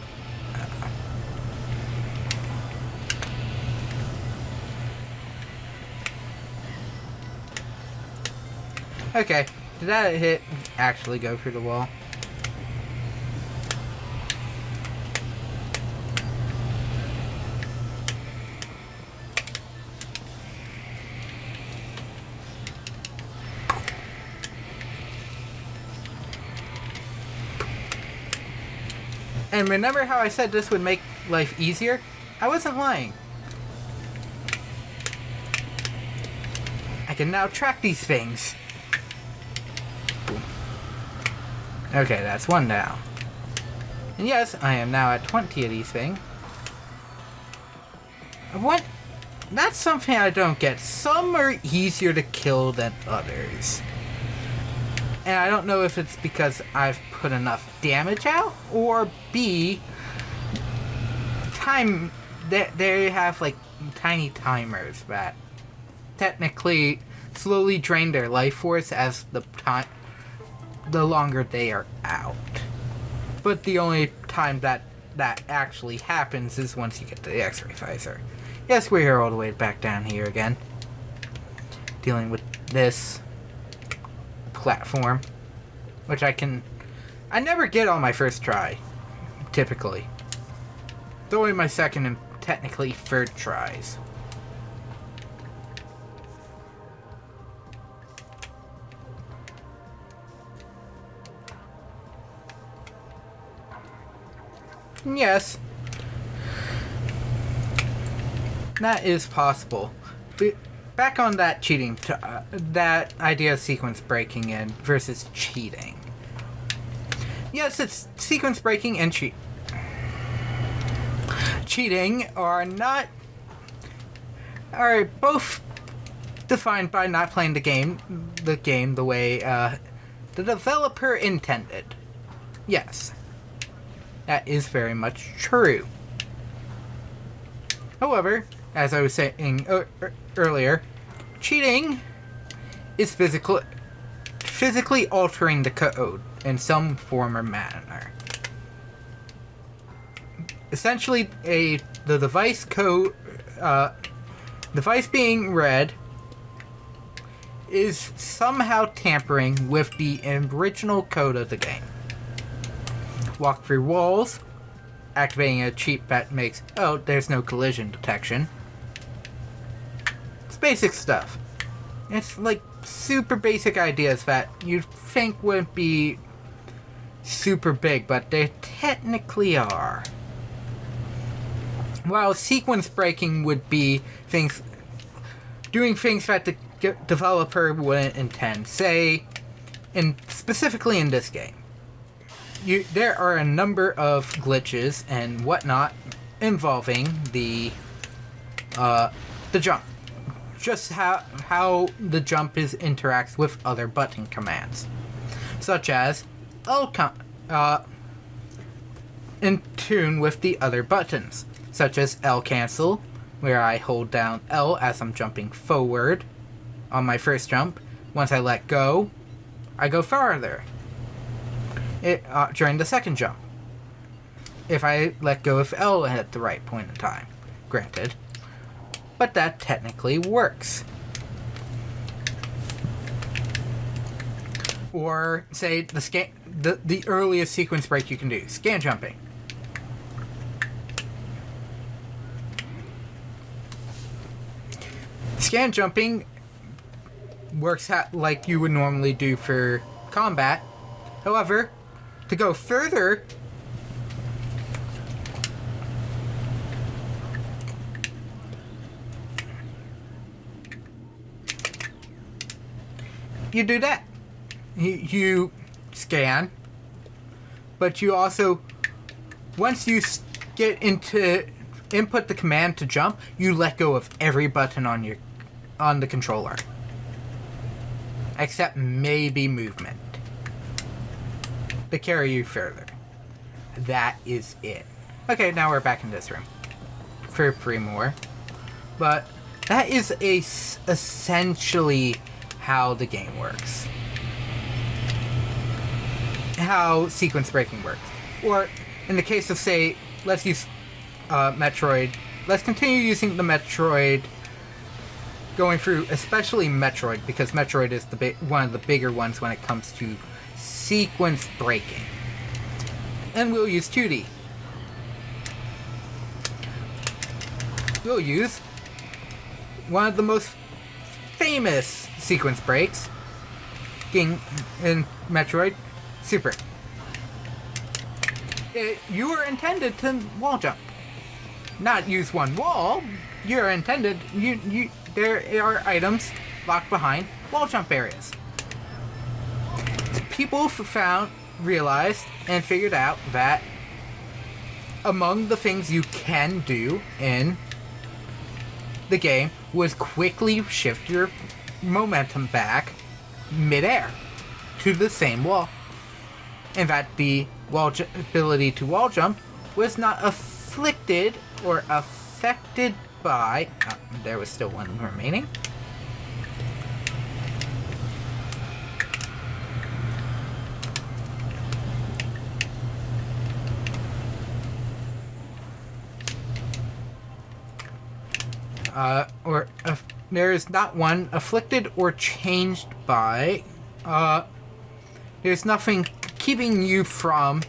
Okay, did that hit actually go through the wall? And remember how I said this would make life easier? I wasn't lying. I can now track these things. Boom. Okay, that's 1 down. And yes, I am now at 20 of these things. What? That's something I don't get. Some are easier to kill than others. And I don't know if it's because I've put enough damage out, or B, they have like tiny timers that technically slowly drain their life force as the longer they are out. But the only time that that actually happens is once you get to the X-ray visor. Yes, we are all the way back down here again, dealing with this platform, which I never get on my first try, typically. It's only my second and technically third tries. Yes, that is possible. But back on that cheating, that idea of sequence breaking in versus cheating. Yes, it's sequence breaking and cheating are both defined by not playing the game the way the developer intended. Yes. That is very much true. However, as I was saying earlier, cheating is physically altering the code in some form or manner. Essentially, the device being read is somehow tampering with the original code of the game. Walk through walls, activating a cheat that makes, oh, there's no collision detection. It's basic stuff. It's like super basic ideas that you'd think wouldn't be super big, but they technically are. While sequence breaking would be doing things that the developer wouldn't intend. Say, specifically in this game. There are a number of glitches and whatnot involving the jump. Just how the jump interacts with other button commands. Such as in tune with the other buttons. Such as L cancel, where I hold down L as I'm jumping forward on my first jump. Once I let go, I go farther. During the second jump, if I let go of L at the right point in time, granted, but that technically works. Or say the earliest sequence break you can do, scan jumping. Scan jumping works like you would normally do for combat. However, to go further, you do that. You scan, but you also, once you get into input the command to jump, you let go of every button on the controller, except maybe movement, to carry you further. That is it. Okay, now we're back in this room for 3 more. But that is essentially how the game works. How sequence breaking works. Or, in the case of, say, let's use Metroid. Let's continue using the Metroid, going through, especially Metroid, because Metroid is one of the bigger ones when it comes to sequence breaking. And we'll use 2D. We'll use one of the most famous sequence breaks in Metroid, Super. You are intended to wall jump. Not use one wall. You're intended. There are items locked behind wall jump areas. People realized and figured out that among the things you can do in the game was quickly shift your momentum back midair to the same wall. In fact, the ability to wall jump was not afflicted or affected by... there was still one remaining. There is not one afflicted or changed by. There's nothing keeping you from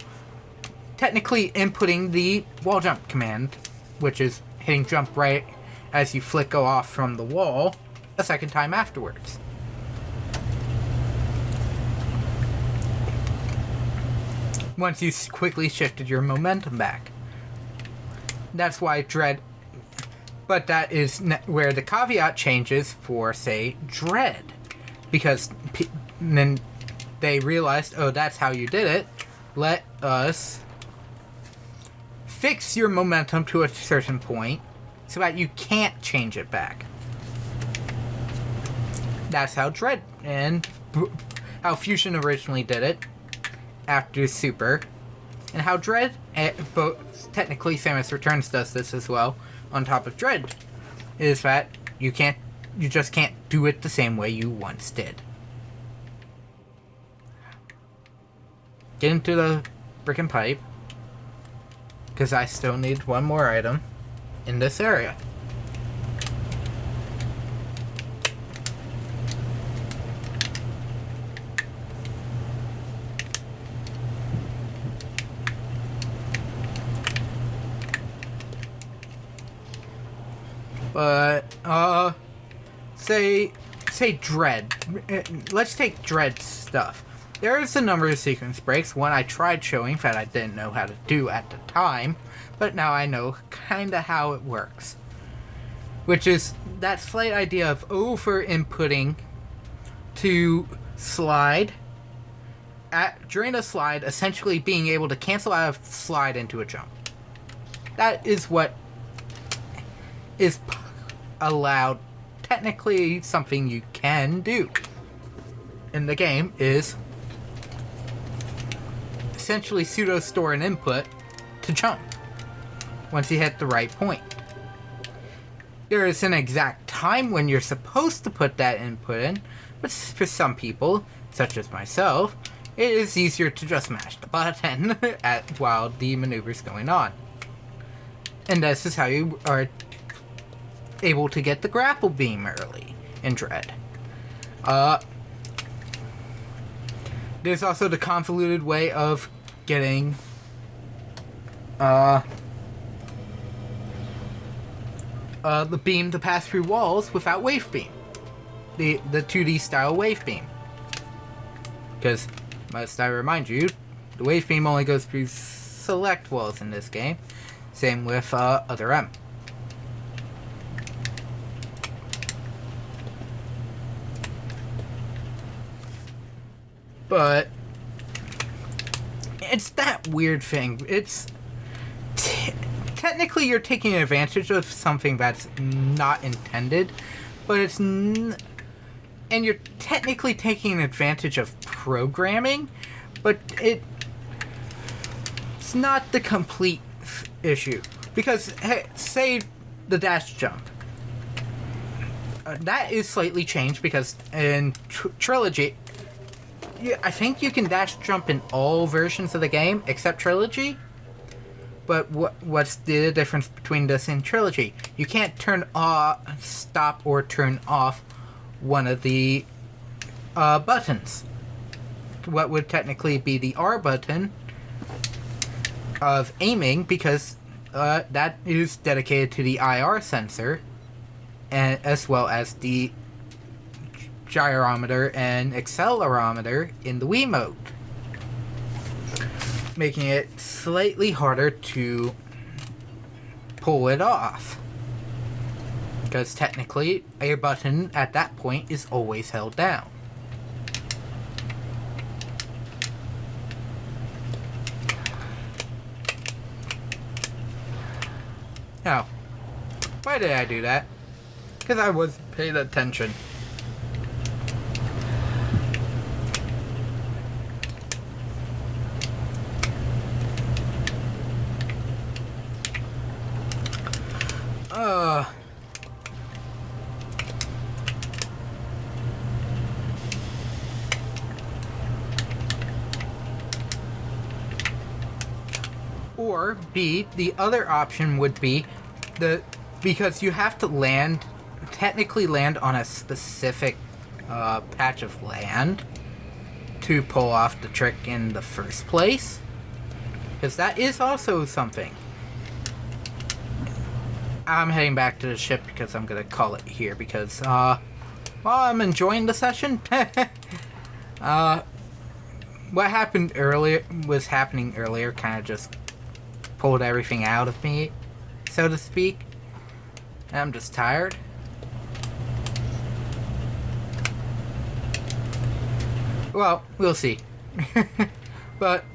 technically inputting the wall jump command, which is hitting jump right as you go off from the wall a second time afterwards. Once you quickly shifted your momentum back. That's why Dread... But that is where the caveat changes for, say, Dread. Because then they realized, oh, that's how you did it. Let us fix your momentum to a certain point so that you can't change it back. That's how Dread and how Fusion originally did it after Super, and how Dread, both technically Samus Returns does this as well, on top of Dread, is that you just can't do it the same way you once did. Get into the frickin' pipe, because I still need one more item in this area. But, say Dread. Let's take Dread stuff. There is a number of sequence breaks. One I tried showing that I didn't know how to do at the time, but now I know kinda how it works. Which is that slight idea of over inputting to slide, during a slide, essentially being able to cancel out a slide into a jump. That is what is allowed, technically something you can do in the game, is essentially pseudo store an input to jump once you hit the right point. There is an exact time when you're supposed to put that input in, but for some people, such as myself, it is easier to just mash the button while the maneuver's going on. And this is how you are able to get the grapple beam early in Dread. There's also the convoluted way of getting the beam to pass through walls without wave beam. The 2D style wave beam. Because, must I remind you, the wave beam only goes through select walls in this game. Same with Other M. But it's that weird thing. It's technically you're taking advantage of something that's not intended, but and you're technically taking advantage of programming, but it's not the complete issue. Because, hey, say the dash jump. That is slightly changed because in Trilogy, I think you can dash jump in all versions of the game except Trilogy. But what's the difference between this and Trilogy? You can't stop or turn off one of the buttons. What would technically be the R button of aiming, because that is dedicated to the IR sensor, and as well as the gyrometer and accelerometer in the Wiimote, making it slightly harder to pull it off. Because technically, a button at that point is always held down. Now, why did I do that? Because I wasn't paying attention. Or B, the other option would be because you have to technically land on a specific patch of land to pull off the trick in the first place. Because that is also something. I'm heading back to the ship because I'm going to call it here because, well, I'm enjoying the session. What happened earlier was happening earlier, kind of just pulled everything out of me, so to speak. And I'm just tired. Well, we'll see. But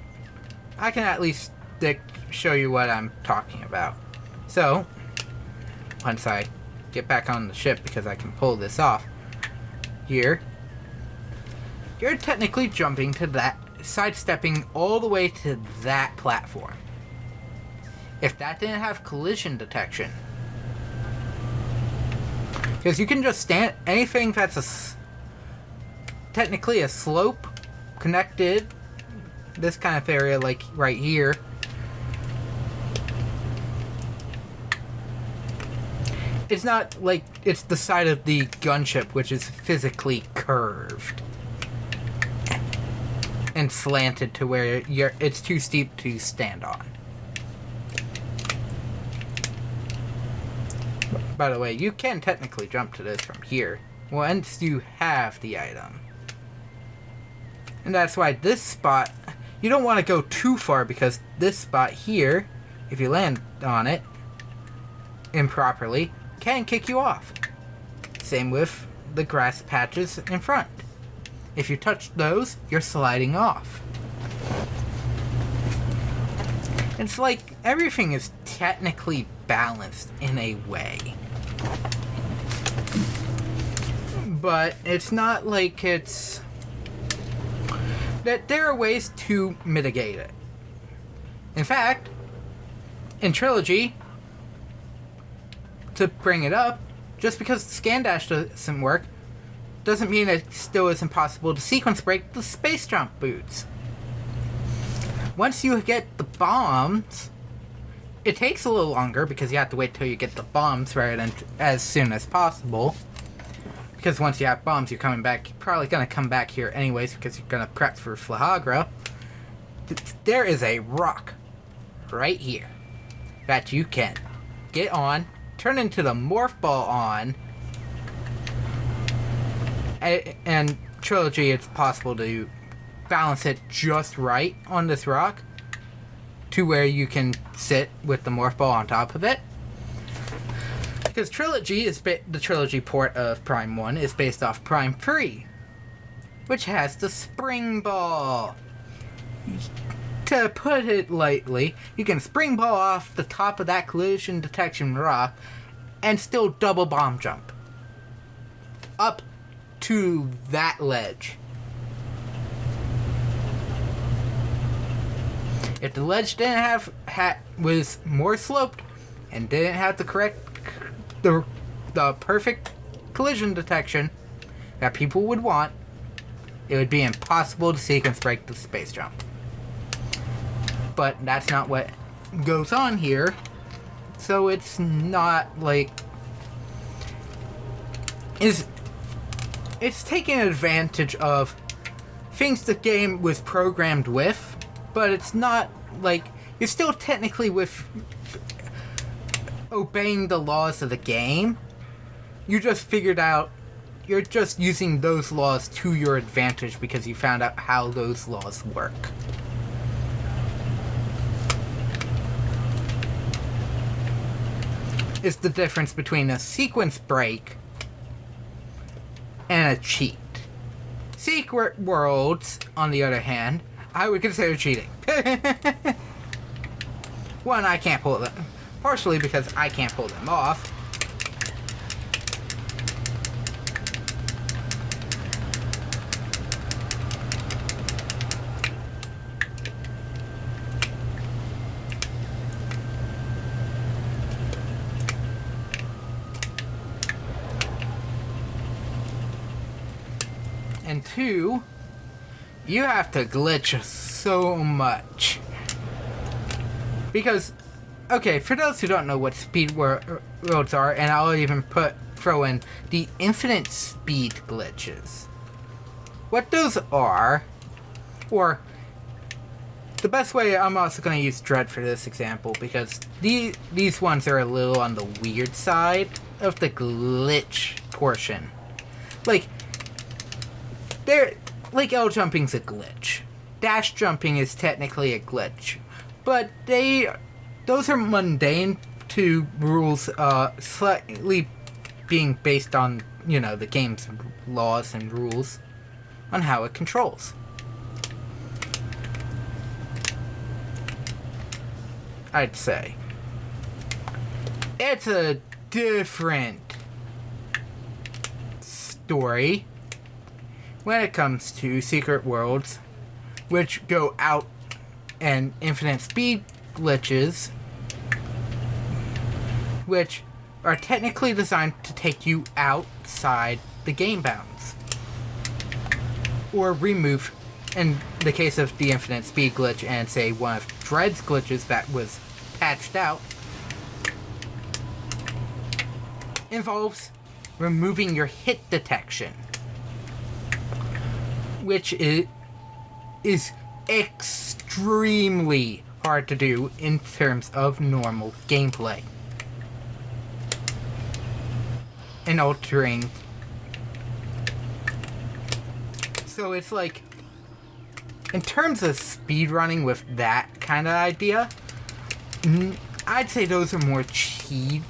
I can at least show you what I'm talking about. So, once I get back on the ship, because I can pull this off here, you're technically jumping to that, sidestepping all the way to that platform. If that didn't have collision detection, because you can just stand anything that's technically a slope connected, this kind of area like right here, it's not like it's the side of the gunship which is physically curved and slanted to where it's too steep to stand on. By the way, you can technically jump to this from here once you have the item. And that's why this spot, you don't want to go too far, because this spot here, if you land on it improperly, can kick you off. Same with the grass patches in front. If you touch those, you're sliding off. It's like everything is technically balanced in a way. But it's not like it's... that there are ways to mitigate it. In fact, in Trilogy, to bring it up, just because the scan dash doesn't work, doesn't mean it still isn't possible to sequence break the space jump boots. Once you get the bombs, it takes a little longer because you have to wait till you get the bombs right and as soon as possible. Because once you have bombs, you're coming back. You're probably going to come back here anyways because you're going to prep for Flahagra. There is a rock right here that you can get on, turn into the morph ball on, and Trilogy, it's possible to balance it just right on this rock to where you can sit with the morph ball on top of it. Because Trilogy is the Trilogy port of Prime 1 is based off Prime 3, which has the spring ball. To put it lightly, you can spring ball off the top of that collision detection rock and still double bomb jump up to that ledge. If the ledge didn't was more sloped and didn't have the correct the perfect collision detection that people would want, it would be impossible to sequence break the space jump. But that's not what goes on here, so it's not like it's taking advantage of things the game was programmed with, but it's not like you're still technically obeying the laws of the game. You just figured out you're just using those laws to your advantage because you found out how those laws work. It's the difference between a sequence break and a cheat. Secret worlds, on the other hand, I would consider cheating. One, I can't pull them. Partially because I can't pull them off. And two, you have to glitch so much. Because, okay, for those who don't know what speed worlds are, and I'll even throw in the infinite speed glitches. What those are, or the best way, I'm also going to use Dread for this example, because these ones are a little on the weird side of the glitch portion. Like, L jumping's a glitch. Dash jumping is technically a glitch. But those are mundane to rules slightly being based on, the game's laws and rules on how it controls. I'd say. It's a different story when it comes to secret worlds, which go out, and infinite speed glitches, which are technically designed to take you outside the game bounds, or remove, in the case of the infinite speed glitch and say one of Dread's glitches that was patched out, involves removing your hit detection, which is extremely hard to do in terms of normal gameplay. And altering. So it's like, in terms of speedrunning with that kind of idea, I'd say those are more cheats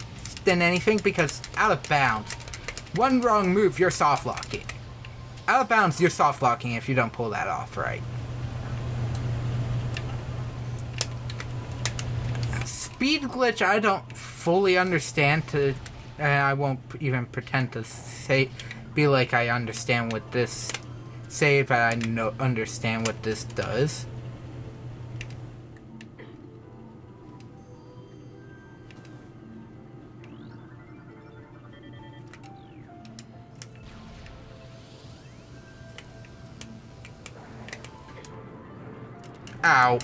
than anything, because out of bounds, one wrong move, you're soft locking. Out of bounds, you're soft locking if you don't pull that off right. Speed glitch, I don't fully understand, and I won't even pretend to be like I understand what this, say that I understand what this does. Ow.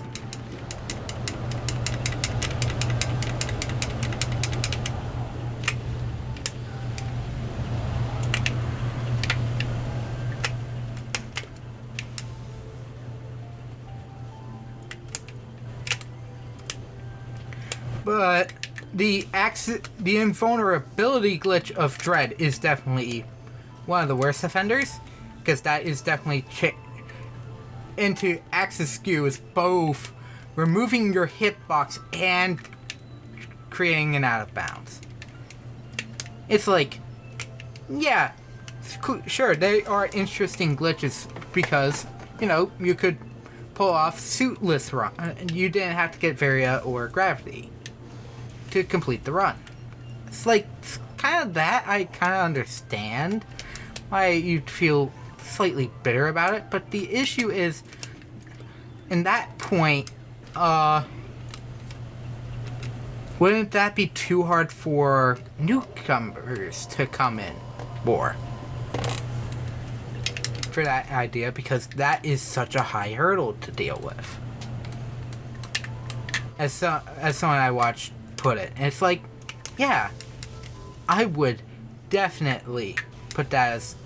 But the invulnerability glitch of Dread is definitely one of the worst offenders, because that is definitely into axis skew is both removing your hitbox and creating an out of bounds. It's like, yeah, sure, they are interesting glitches because, you could pull off suitless run. You didn't have to get Varia or Gravity to complete the run. It's like, kind of that I kind of understand why you'd feel slightly bitter about it, but the issue is, in that point, wouldn't that be too hard for newcomers to come in for that idea, because that is such a high hurdle to deal with. As someone I watched put it, and it's like, yeah, I would definitely put that as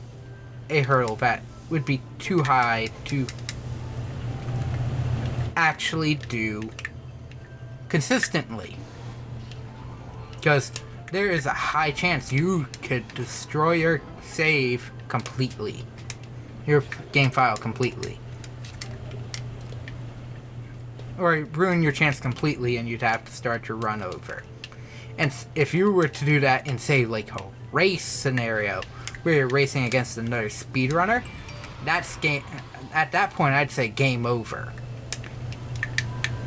a hurdle that would be too high to actually do consistently, because there is a high chance you could destroy your save completely, your game file completely, or ruin your chance completely, and you'd have to start your run over. And if you were to do that in, say, like a race scenario where you're racing against another speedrunner, that's game. At that point, I'd say game over.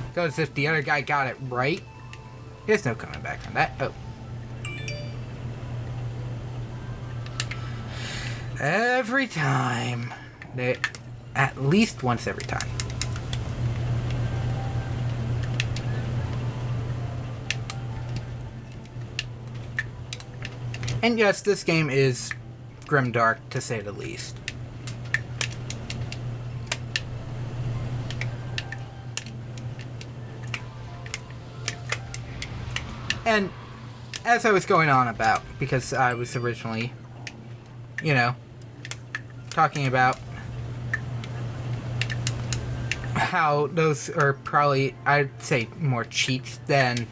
Because if the other guy got it right, there's no coming back from that. Oh. Every time. At least once every time. And yes, this game is grimdark, to say the least. And as I was going on about, because I was originally, talking about how those are probably, I'd say, more cheat type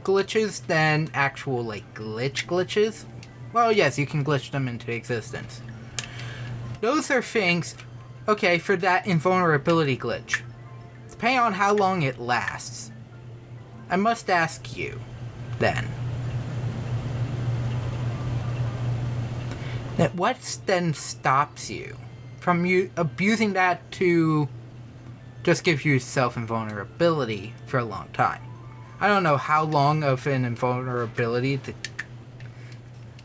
glitches than actual, glitches. Well, yes, you can glitch them into existence. Those are things, okay, for that invulnerability glitch. Depending on how long it lasts, I must ask you, then, that what then stops you from you abusing that to just give yourself invulnerability for a long time? I don't know how long of an invulnerability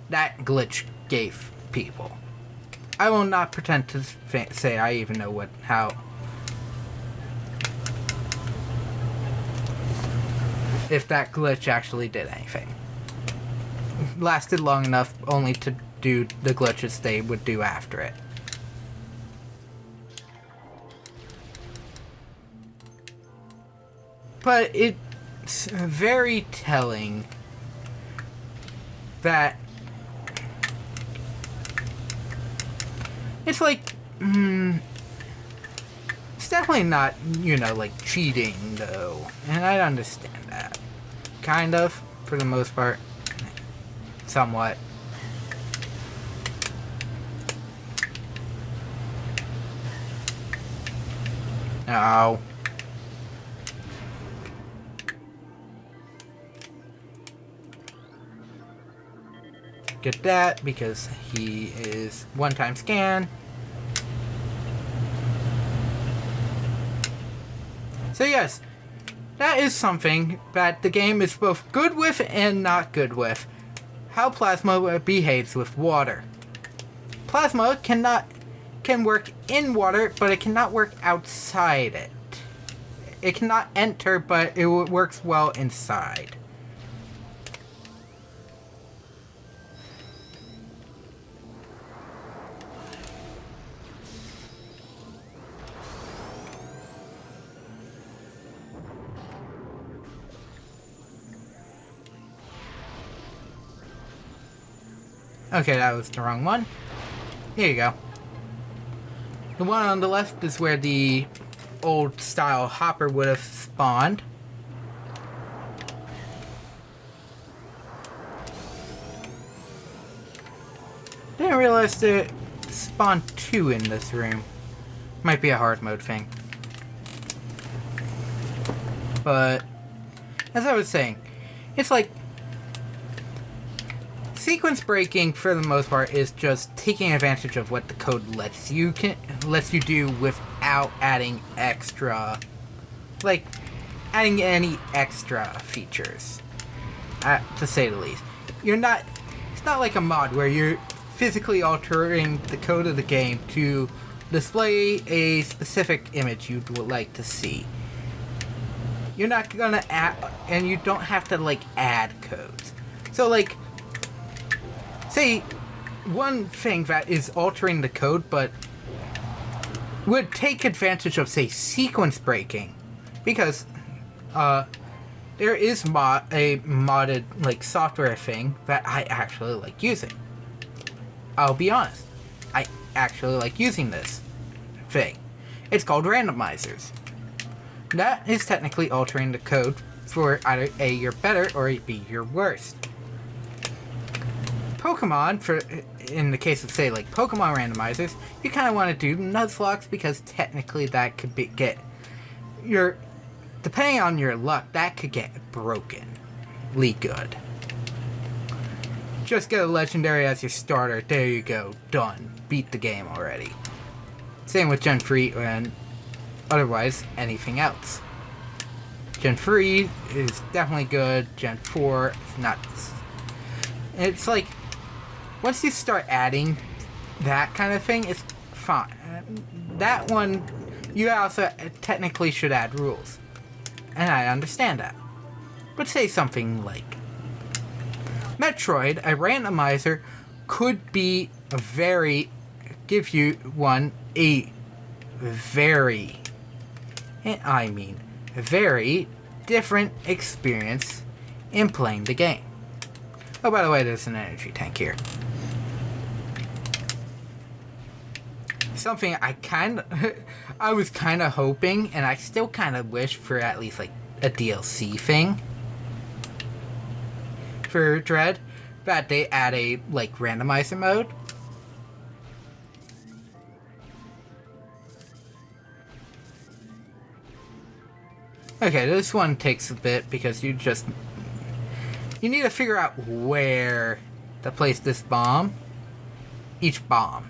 that glitch gave people. I will not pretend to say I even know how. If that glitch actually did anything. Lasted long enough only to do the glitches they would do after it. But it's very telling that it's it's definitely not, cheating, though. And I understand that. Kind of, for the most part. Somewhat. Oh. Get that, because he is one-time scan. So yes, that is something that the game is both good with and not good with. How plasma behaves with water. Plasma can work in water, but it cannot work outside it. It cannot enter, but it works well inside. Okay, that was the wrong one. Here you go. The one on the left is where the old style hopper would have spawned. Didn't realize there spawned two in this room. Might be a hard mode thing. But as I was saying, it's like sequence breaking, for the most part, is just taking advantage of what the code lets you do without adding adding any extra features, to say the least. It's not like a mod where you're physically altering the code of the game to display a specific image you'd like to see. You're not gonna add, and you don't have to add codes. So say, one thing that is altering the code, but would take advantage of, say, sequence breaking, because there is a modded software thing that I actually like using. I'll be honest, I actually like using this thing. It's called randomizers. That is technically altering the code for either A, your better, or B, your worst. Pokemon, in the case of, say, Pokemon randomizers, you kind of want to do Nuzlocke, because technically that could depending on your luck, that could get brokenly good. Just get a legendary as your starter, there you go, done. Beat the game already. Same with Gen 3 and otherwise anything else. Gen 3 is definitely good, Gen 4 is not. It's once you start adding that kind of thing, it's fine. That one, you also technically should add rules. And I understand that. But say something like Metroid, a randomizer, could be give you a very, and I mean very different experience in playing the game. Oh, by the way, there's an energy tank here. Something I was kind of hoping, and I still kind of wish for at least like a DLC thing for Dread, that they add a like randomizer mode. Okay, this one takes a bit because you need to figure out where to place this bomb. Each bomb.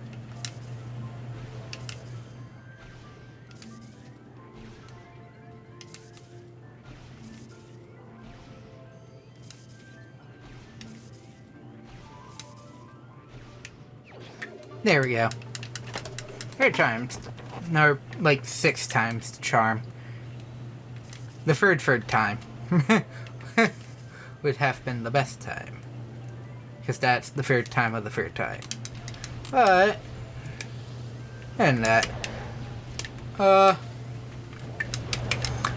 There we go. 3 times. No, like 6 times the charm. The third time would have been the best time. Because that's the third time of the third time. But, and that. But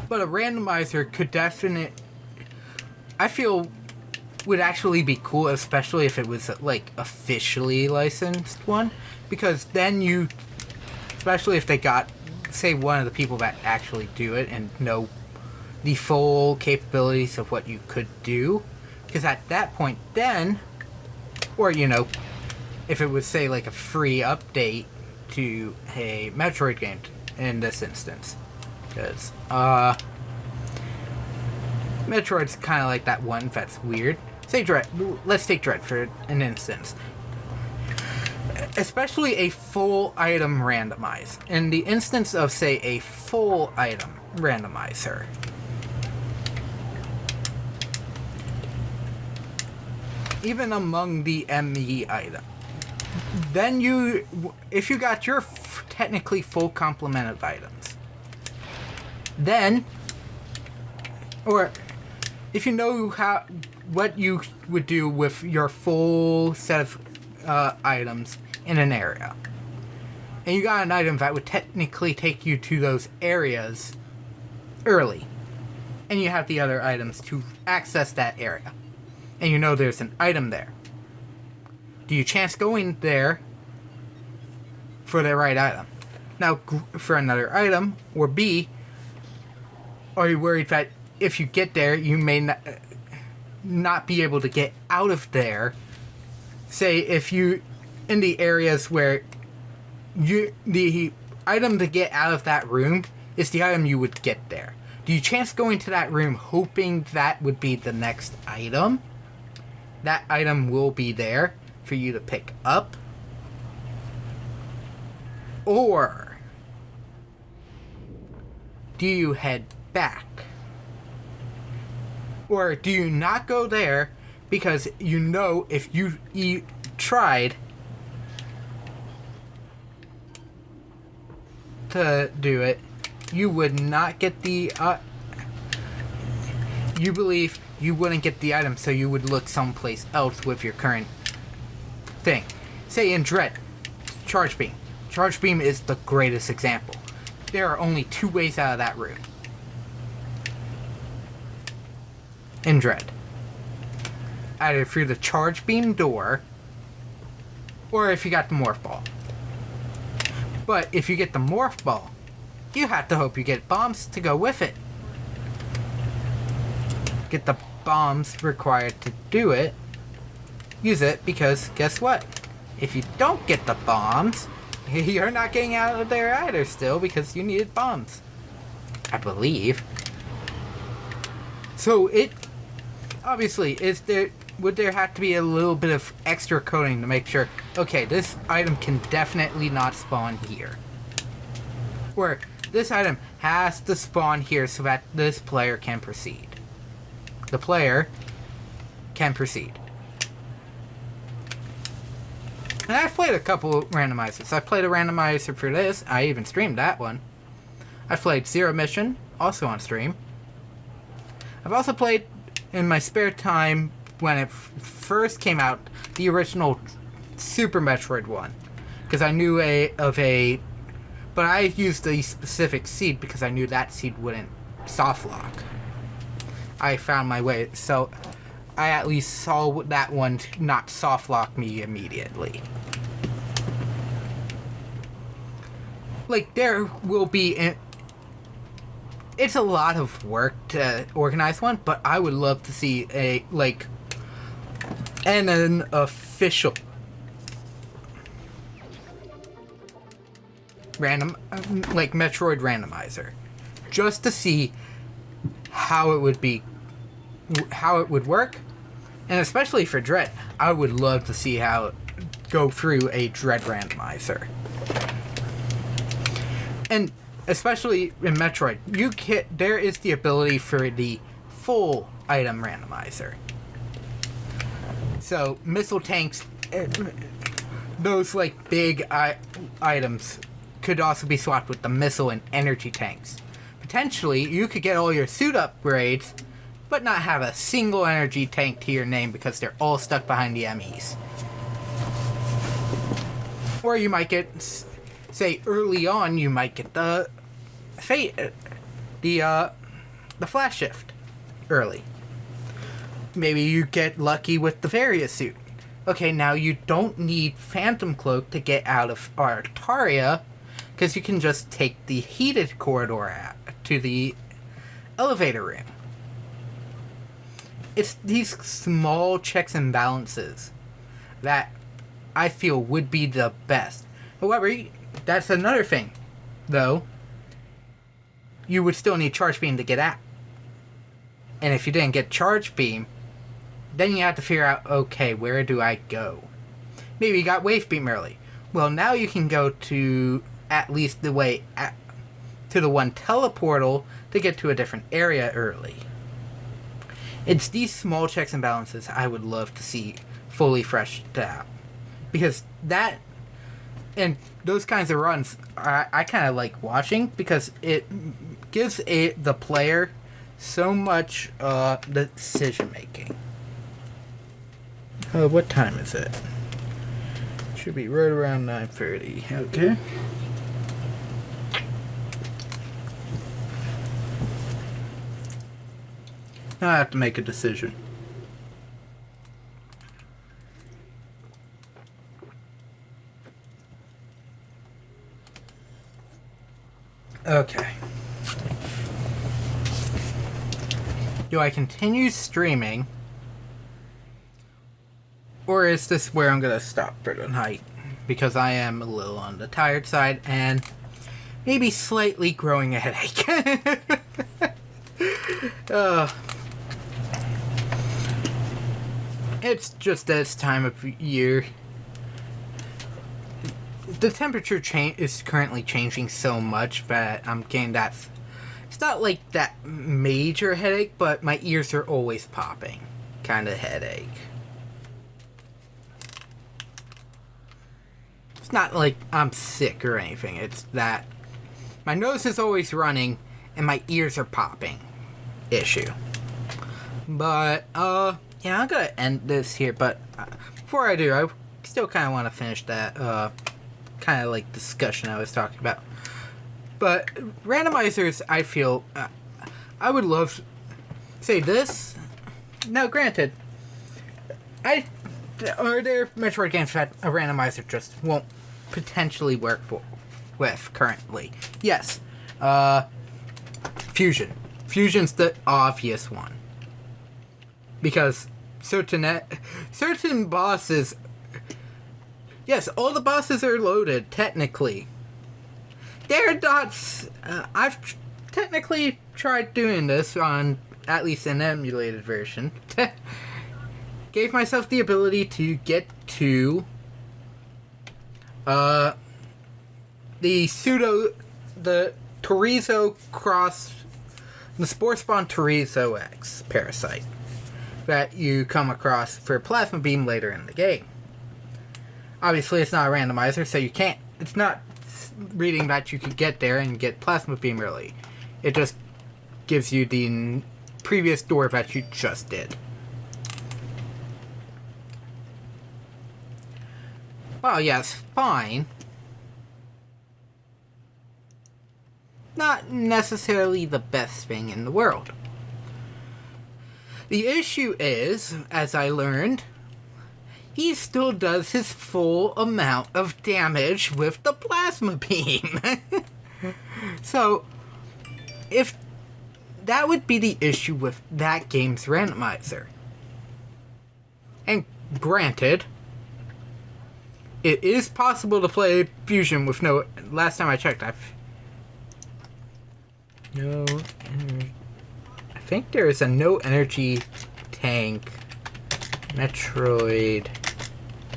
a randomizer could I feel would actually be cool, especially if it was like officially licensed one, because then especially if they got, say, one of the people that actually do it and know the full capabilities of what you could do, because at that point then, or if it was, say, like a free update to a Metroid game in this instance, because Metroid's kind of like that one that's weird. Say Dread. Let's take Dread for an instance. Especially a full item randomize. In the instance of, say, a full item randomizer, even among the ME item, then if you got your technically full complement of items, then, or if you know what you would do with your full set of items in an area, and you got an item that would technically take you to those areas early, and you have the other items to access that area, and you know there's an item there, do you chance going there for the right item? Now, for another item, or B, are you worried that if you get there, you may not be able to get out of there? Say, if you, in the areas where the item to get out of that room is the item you would get there. Do you chance going to that room hoping that would be the next item? That item will be there for you to pick up? Or do you head back? Or do you not go there because you know if you tried to do it, you would not get the you believe you wouldn't get the item, so you would look someplace else with your current thing. Say in Dread, Charge Beam. Charge Beam is the greatest example. There are only 2 ways out of that room in Dread. Either through the Charge Beam door, or if you got the Morph Ball. But if you get the Morph Ball, you have to hope you get bombs to go with it. Get the bombs required to do it. Use it, because guess what? If you don't get the bombs, you're not getting out of there either still, because you needed bombs, I believe. So it obviously would there have to be a little bit of extra coding to make sure, okay, this item can definitely not spawn here, or this item has to spawn here so that this player can proceed. The player can proceed. And I've played a couple randomizers. I played a randomizer for this. I even streamed that one. I played Zero Mission, also on stream. I've also played, in my spare time, when it first came out, the original Super Metroid one. Because I knew but I used a specific seed because I knew that seed wouldn't soft lock. I found my way. So I at least saw that one not soft lock me immediately. Like, there will be... It's a lot of work to organize one, but I would love to see an official Metroid randomizer, just to see how it would work, and especially for Dread, I would love to see how it go through a Dread randomizer. And especially in Metroid, there is the ability for the full item randomizer. So missile tanks, those big items could also be swapped with the missile and energy tanks. Potentially, you could get all your suit upgrades, but not have a single energy tank to your name because they're all stuck behind the MEs. Or you might get, say, early on, you might get the flash shift early. Maybe you get lucky with the Varia suit. Okay, now you don't need Phantom Cloak to get out of Artaria, because you can just take the heated corridor to the elevator room. It's these small checks and balances that I feel would be the best. However, that's another thing, though. You would still need Charge Beam to get out. And if you didn't get Charge Beam, then you have to figure out, okay, where do I go? Maybe you got Wave Beam early. Well, now you can go to at least the way to the one teleportal to get to a different area early. It's these small checks and balances I would love to see fully fleshed out. Because that, and those kinds of runs, I kind of like watching, because it gives the player so much decision making. What time is it? Should be right around 9:30. Okay. Now I have to make a decision. Okay. Do I continue streaming? Or is this where I'm going to stop for tonight? Because I am a little on the tired side and maybe slightly growing a headache. It's just this time of year. The temperature is currently changing so much that I'm getting that... It's not like that major headache, but my ears are always popping kind of headache. It's not like I'm sick or anything. It's that my nose is always running and my ears are popping issue. But, yeah, I'm gonna end this here. But before I do, I still kind of want to finish that kind of discussion I was talking about. But randomizers, I feel, I would love to say this. Now, granted, are there Metroid games that a randomizer just won't potentially work with currently? Yes. Fusion. Fusion's the obvious one. Because certain bosses... Yes, all the bosses are loaded, technically. They're not... I've technically tried doing this on at least an emulated version. Gave myself the ability to get to the Torizo cross, the Spore Spawn Torizo X parasite that you come across for Plasma Beam later in the game. Obviously, it's not a randomizer, so you can't, it's not reading that you could get there and get Plasma Beam early. It just gives you the previous door that you just did. Well, yes, fine. Not necessarily the best thing in the world. The issue is, as I learned, he still does his full amount of damage with the plasma beam. So, if that would be the issue with that game's randomizer. And granted, it is possible to play Fusion with no... Last time I checked, I think there is a no energy tank Metroid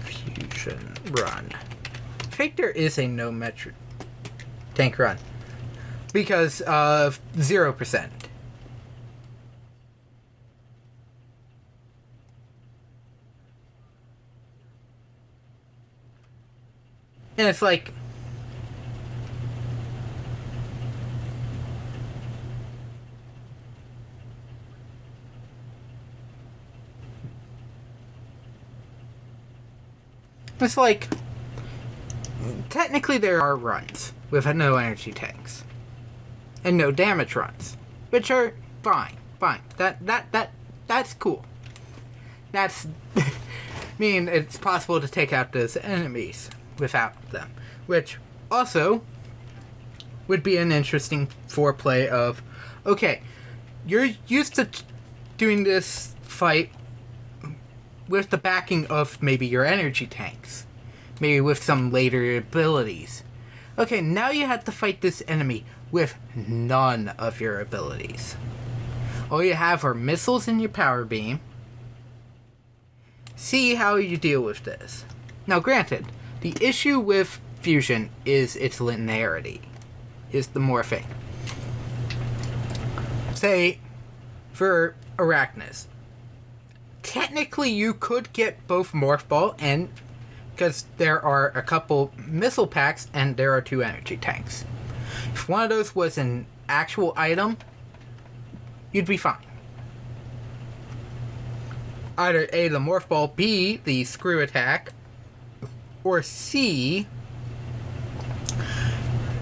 Fusion run. I think there is a no Metroid tank run because of 0%. And it's like, technically there are runs with no energy tanks and no damage runs, which are fine. That's cool. That's mean it's possible to take out those enemies without them, which also would be an interesting foreplay of, okay, you're used to doing this fight with the backing of maybe your energy tanks, maybe with some later abilities. Okay, now you have to fight this enemy with none of your abilities. All you have are missiles and your power beam. See how you deal with this. Now granted, the issue with Fusion is its linearity, is the morphing. Say, for Arachnus, technically you could get both Morph Ball and, because there are a couple missile packs and there are 2 energy tanks. If one of those was an actual item, you'd be fine. Either A, the Morph Ball, B, the Screw Attack, or C.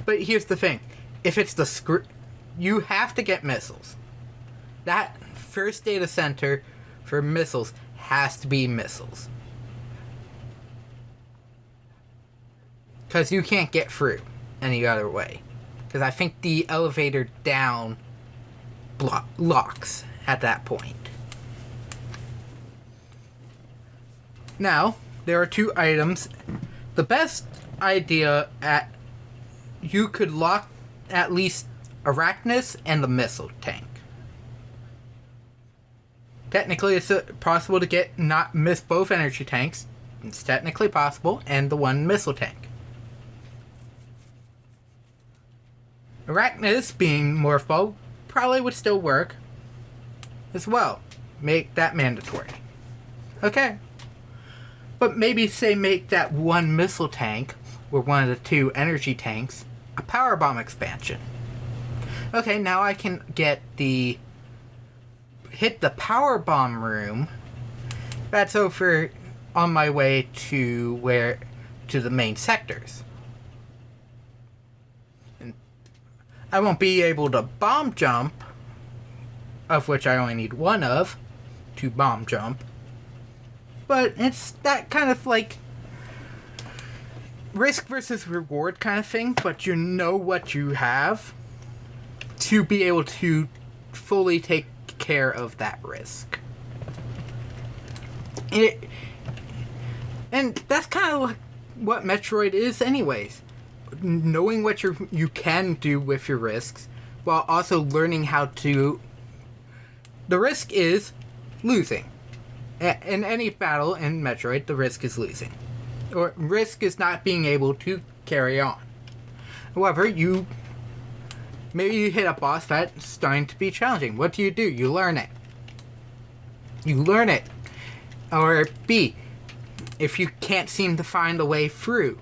But here's the thing. If it's the screw... You have to get missiles. That first data center for missiles has to be missiles. Because you can't get through any other way. Because I think the elevator down locks at that point. Now, there are 2 items. The best idea at... You could lock at least Arachnus and the missile tank. Technically, it's possible to miss both energy tanks. It's technically possible, and the 1 missile tank. Arachnus, being Morph Ball, probably would still work as well. Make that mandatory. Okay. But maybe, say, make that 1 missile tank, or one of the 2 energy tanks, a power bomb expansion. Okay, now I can hit the power bomb room. That's over on my way to the main sectors. And I won't be able to bomb jump, of which I only need 1 of, to bomb jump. But it's that kind of like risk versus reward kind of thing, but you know what you have to be able to fully take care of that risk. And that's kind of like what Metroid is anyways. Knowing what you can do with your risks, while also learning how to... The risk is losing. In any battle in Metroid, the risk is losing. Or risk is not being able to carry on. However, maybe you hit a boss that's starting to be challenging. What do? You learn it. Or B, if you can't seem to find the way through,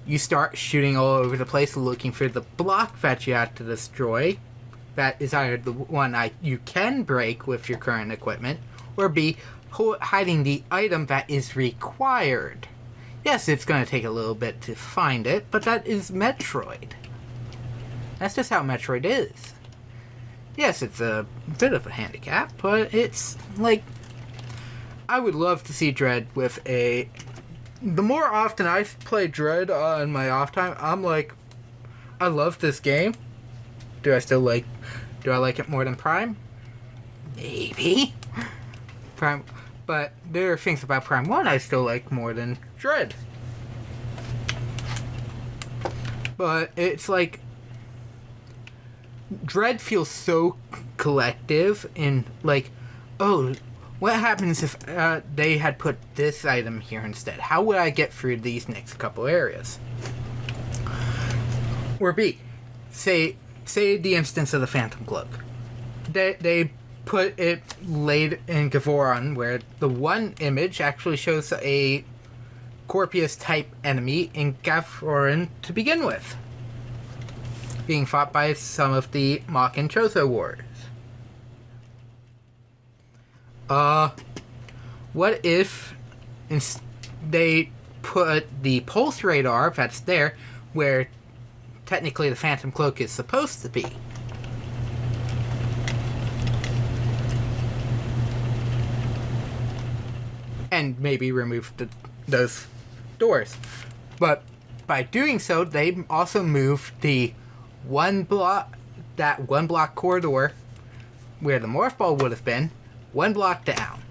you start shooting all over the place looking for the block that you have to destroy. That is either the one you can break with your current equipment, or B, hiding the item that is required. Yes, it's going to take a little bit to find it, but that is Metroid. That's just how Metroid is. Yes, it's a bit of a handicap, but it's like I would love to see Dread with a. The more often I play Dread on my off time, I'm like, I love this game. Do I like it more than Prime? Maybe. Prime, but there are things about Prime 1 I still like more than Dread. But it's like Dread feels so collective in like, oh, what happens if they had put this item here instead? How would I get through these next couple areas? Or B, say the instance of the Phantom Cloak. They put it laid in Gavoron, where the one image actually shows a Corpius type enemy in Gavoron to begin with, being fought by some of the Mach and Chozo warriors. What if they put the pulse radar that's there where technically the Phantom Cloak is supposed to be? And maybe remove those doors. But by doing so, they also move that one block corridor where the Morph Ball would have been, one block down.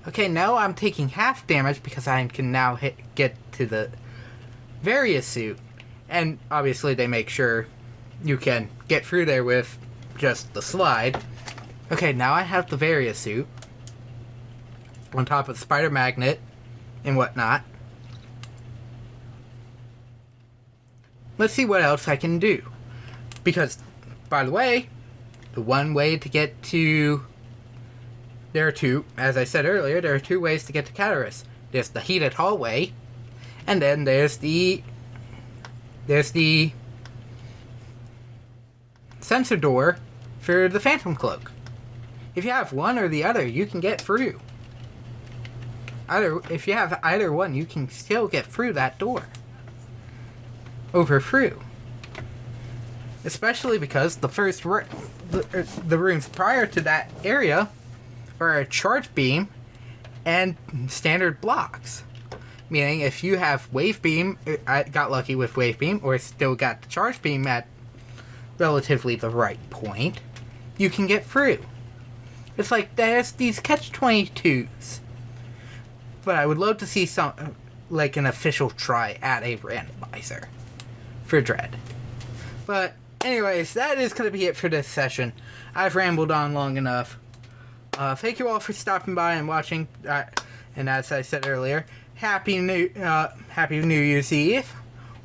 Okay, now I'm taking half damage because I can now get to the Various suit. And obviously they make sure you can get through there with just the slide. Okay, now I have the Various suit on top of the Spider Magnet and whatnot. Let's see what else I can do. Because, by the way, the one way to get to... There are two, as I said earlier, there are two ways to get to Catarus. There's the heated hallway, and then there's the sensor door for the Phantom Cloak. If you have one or the other, you can get through. If you have either one, you can still get through that door. Over through. Especially because the first the rooms prior to that area are a charge beam and standard blocks. Meaning if you have wave beam, I got lucky with wave beam, or still got the charge beam at relatively the right point, you can get through. It's like there's these catch-22s. But I would love to see like an official try at a randomizer for Dread. But anyways, that is going to be it for this session. I've rambled on long enough. Thank you all for stopping by and watching. And as I said earlier, Happy New Year's Eve.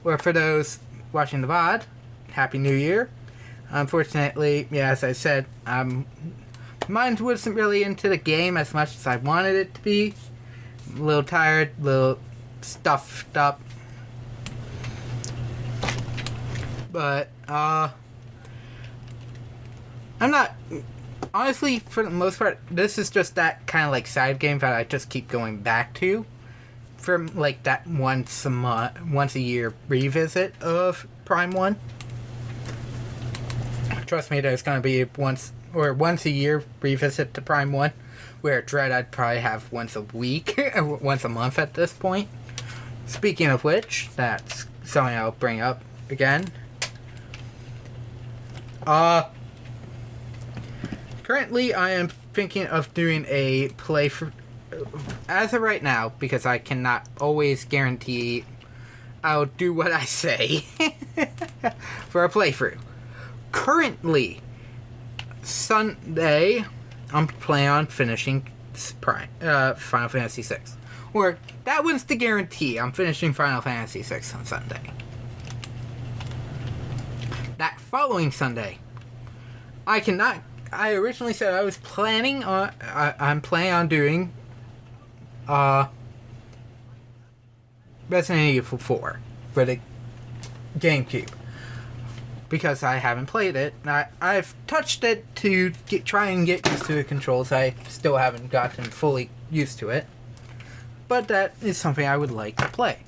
Or for those watching the VOD, Happy New Year. Unfortunately, yeah, as I said, mine wasn't really into the game as much as I wanted it to be. A little tired, a little stuffed up. But, I'm not... Honestly, for the most part, this is just that kind of like side game that I just keep going back to. From like that once a year revisit of Prime 1. Trust me, there's going to be once a year revisit to Prime 1. Where Dread I'd probably have once a week, once a month at this point. Speaking of which, that's something I'll bring up again. Currently I am thinking of doing a playthrough, as of right now, because I cannot always guarantee I'll do what I say, for a playthrough. Currently, Sunday, I'm planning on finishing Final Fantasy VI. Or, that one's the guarantee. I'm finishing Final Fantasy VI on Sunday. That following Sunday, I originally said I was planning on... I'm planning on doing... Resident Evil 4 for the GameCube. Because I haven't played it. I've touched it to try and get used to the controls. I still haven't gotten fully used to it. But that is something I would like to play.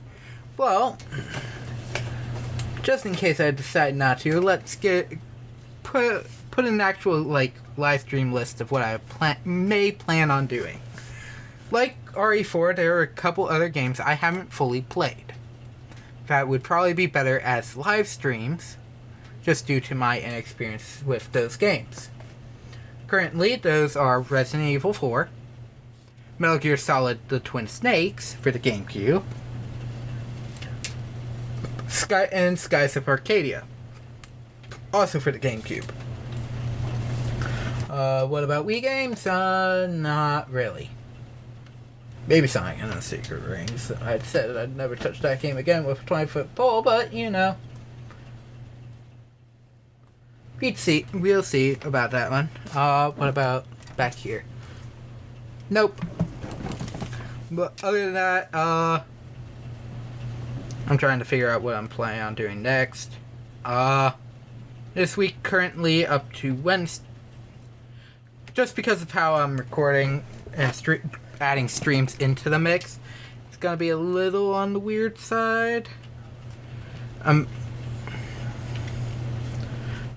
Well, just in case I decide not to, let's put an actual like live stream list of what I may plan on doing. Like RE4, there are a couple other games I haven't fully played that would probably be better as live streams, just due to my inexperience with those games. Currently, those are Resident Evil 4, Metal Gear Solid: The Twin Snakes for the GameCube, Skies of Arcadia, also for the GameCube. What about Wii games? Not really. Maybe Sonic and the Secret Rings. I'd said I'd never touch that game again with a 20-foot pole, but, you know. We'll see about that one. What about back here? Nope. But other than that, I'm trying to figure out what I'm planning on doing next. This week currently up to Wednesday. Just because of how I'm recording and adding streams into the mix, it's gonna be a little on the weird side.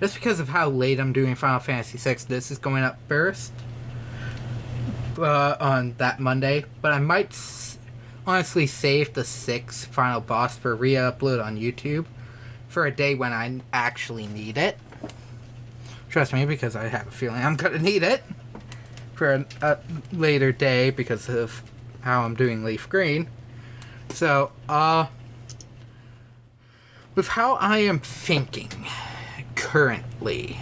Just because of how late I'm doing Final Fantasy VI, this is going up first on that Monday. But I might honestly save the 6th final boss for re-upload on YouTube for a day when I actually need it. Trust me, because I have a feeling I'm gonna need it for a later day because of how I'm doing Leaf Green. So, with how I am thinking currently,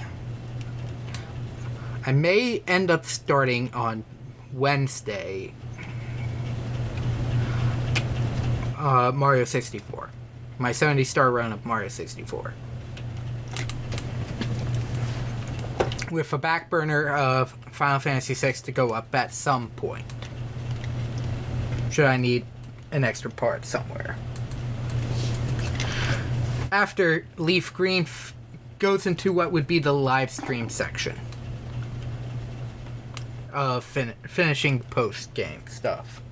I may end up starting on Wednesday Mario 64. My 70-star run of Mario 64. With a back burner of Final Fantasy VI to go up at some point. Should I need an extra part somewhere. After Leaf Green goes into what would be the live stream section of finishing post-game stuff.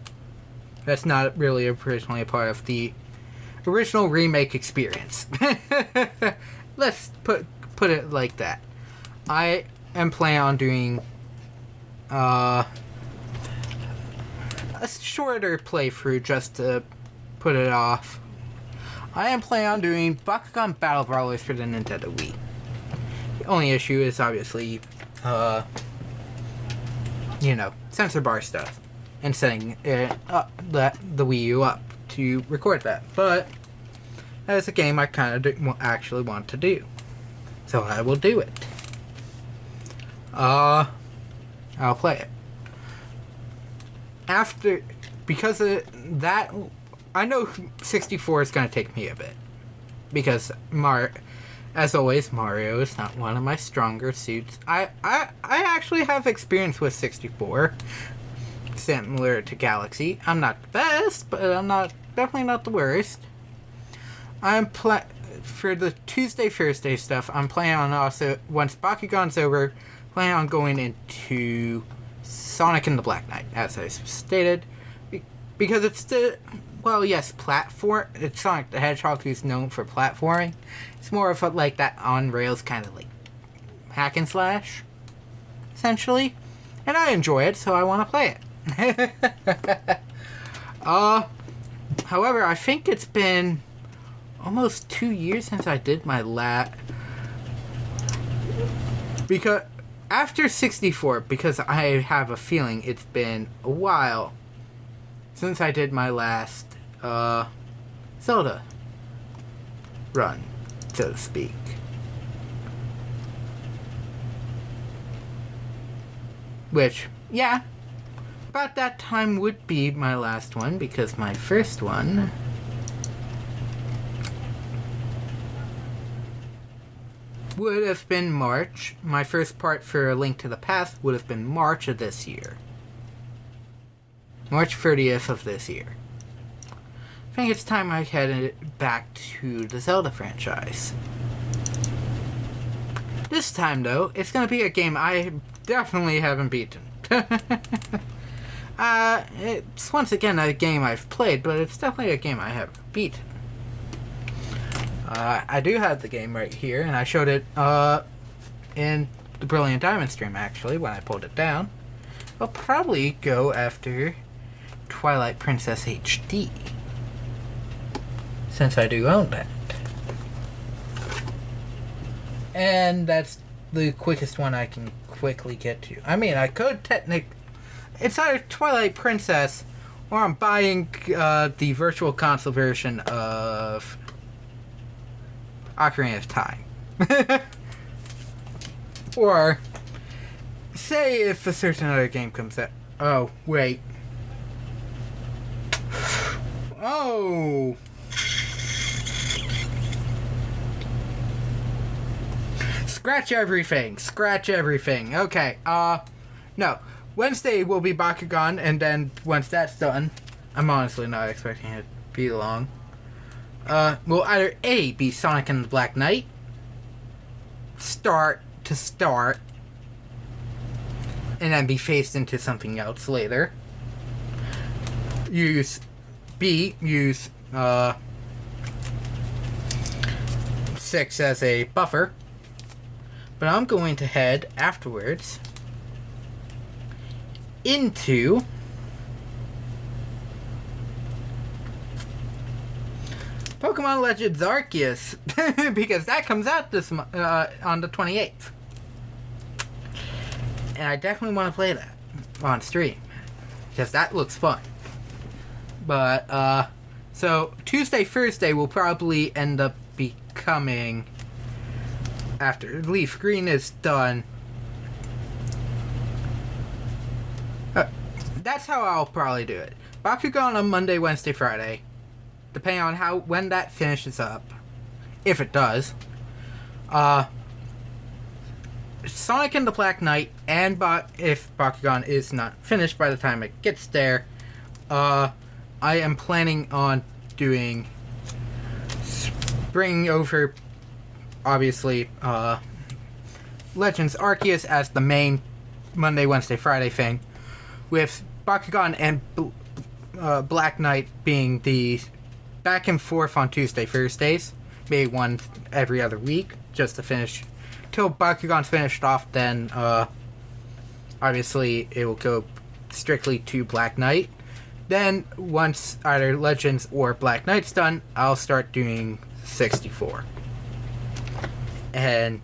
That's not really originally a part of the original remake experience. Let's put it like that. I am planning on doing a shorter playthrough just to put it off. I am planning on doing Bakugan Battle Brawlers for the Nintendo Wii. The only issue is obviously, sensor bar stuff and setting the Wii U up to record that. But that is a game I kind of actually want to do, so I will do it. I'll play it. Because of that, I know 64 is going to take me a bit. Because, as always, Mario is not one of my stronger suits. I actually have experience with 64. Similar to Galaxy. I'm not the best, but I'm definitely not the worst. For the Tuesday, Thursday stuff, I'm planning on also, once Bakugan's over, planning on going into Sonic and the Black Knight, as I stated, because it's platform. It's Sonic the Hedgehog, who's known for platforming. It's more of like that on rails kind of like hack and slash, essentially, and I enjoy it, so I want to play it. However, I think it's been almost 2 years since I did my because after 64, because I have a feeling it's been a while since I did my last Zelda run, so to speak. Which, yeah, about that time would be my last one, because my first one would have been March. My first part for A Link to the Past would have been March of this year. March 30th of this year. I think it's time I headed back to the Zelda franchise. This time, though, it's going to be a game I definitely haven't beaten. It's once again a game I've played, but it's definitely a game I haven't beaten. I do have the game right here, and I showed it in the Brilliant Diamond stream, actually, when I pulled it down. I'll probably go after Twilight Princess HD, since I do own that. And that's the quickest one I can quickly get to. I mean, I could it's either Twilight Princess, or I'm buying the Virtual Console version of Ocarina of Time. Or, say if a certain other game comes out. Oh, wait. Oh! Scratch everything. Scratch everything. Okay, no. Wednesday will be Bakugan, and then once that's done, I'm honestly not expecting it to be long. Will either A, be Sonic and the Black Knight, start, and then be phased into something else later. Use 6 as a buffer. But I'm going to head afterwards into Pokemon Legends Arceus, because that comes out this on the 28th. And I definitely want to play that on stream, because that looks fun. But, so Tuesday, Thursday will probably end up becoming, after Leaf Green is done, that's how I'll probably do it. Bakugan on Monday, Wednesday, Friday, depending on when that finishes up, if it does. Sonic and the Black Knight, and if Bakugan is not finished by the time it gets there, I am planning on bringing over, obviously, Legends Arceus as the main Monday, Wednesday, Friday thing, with Bakugan and Black Knight being the back and forth on Tuesday, Thursdays, maybe one every other week, just to finish, till Bakugan's finished off. Then obviously it will go strictly to Black Knight. Then once either Legends or Black Knight's done, I'll start doing 64. And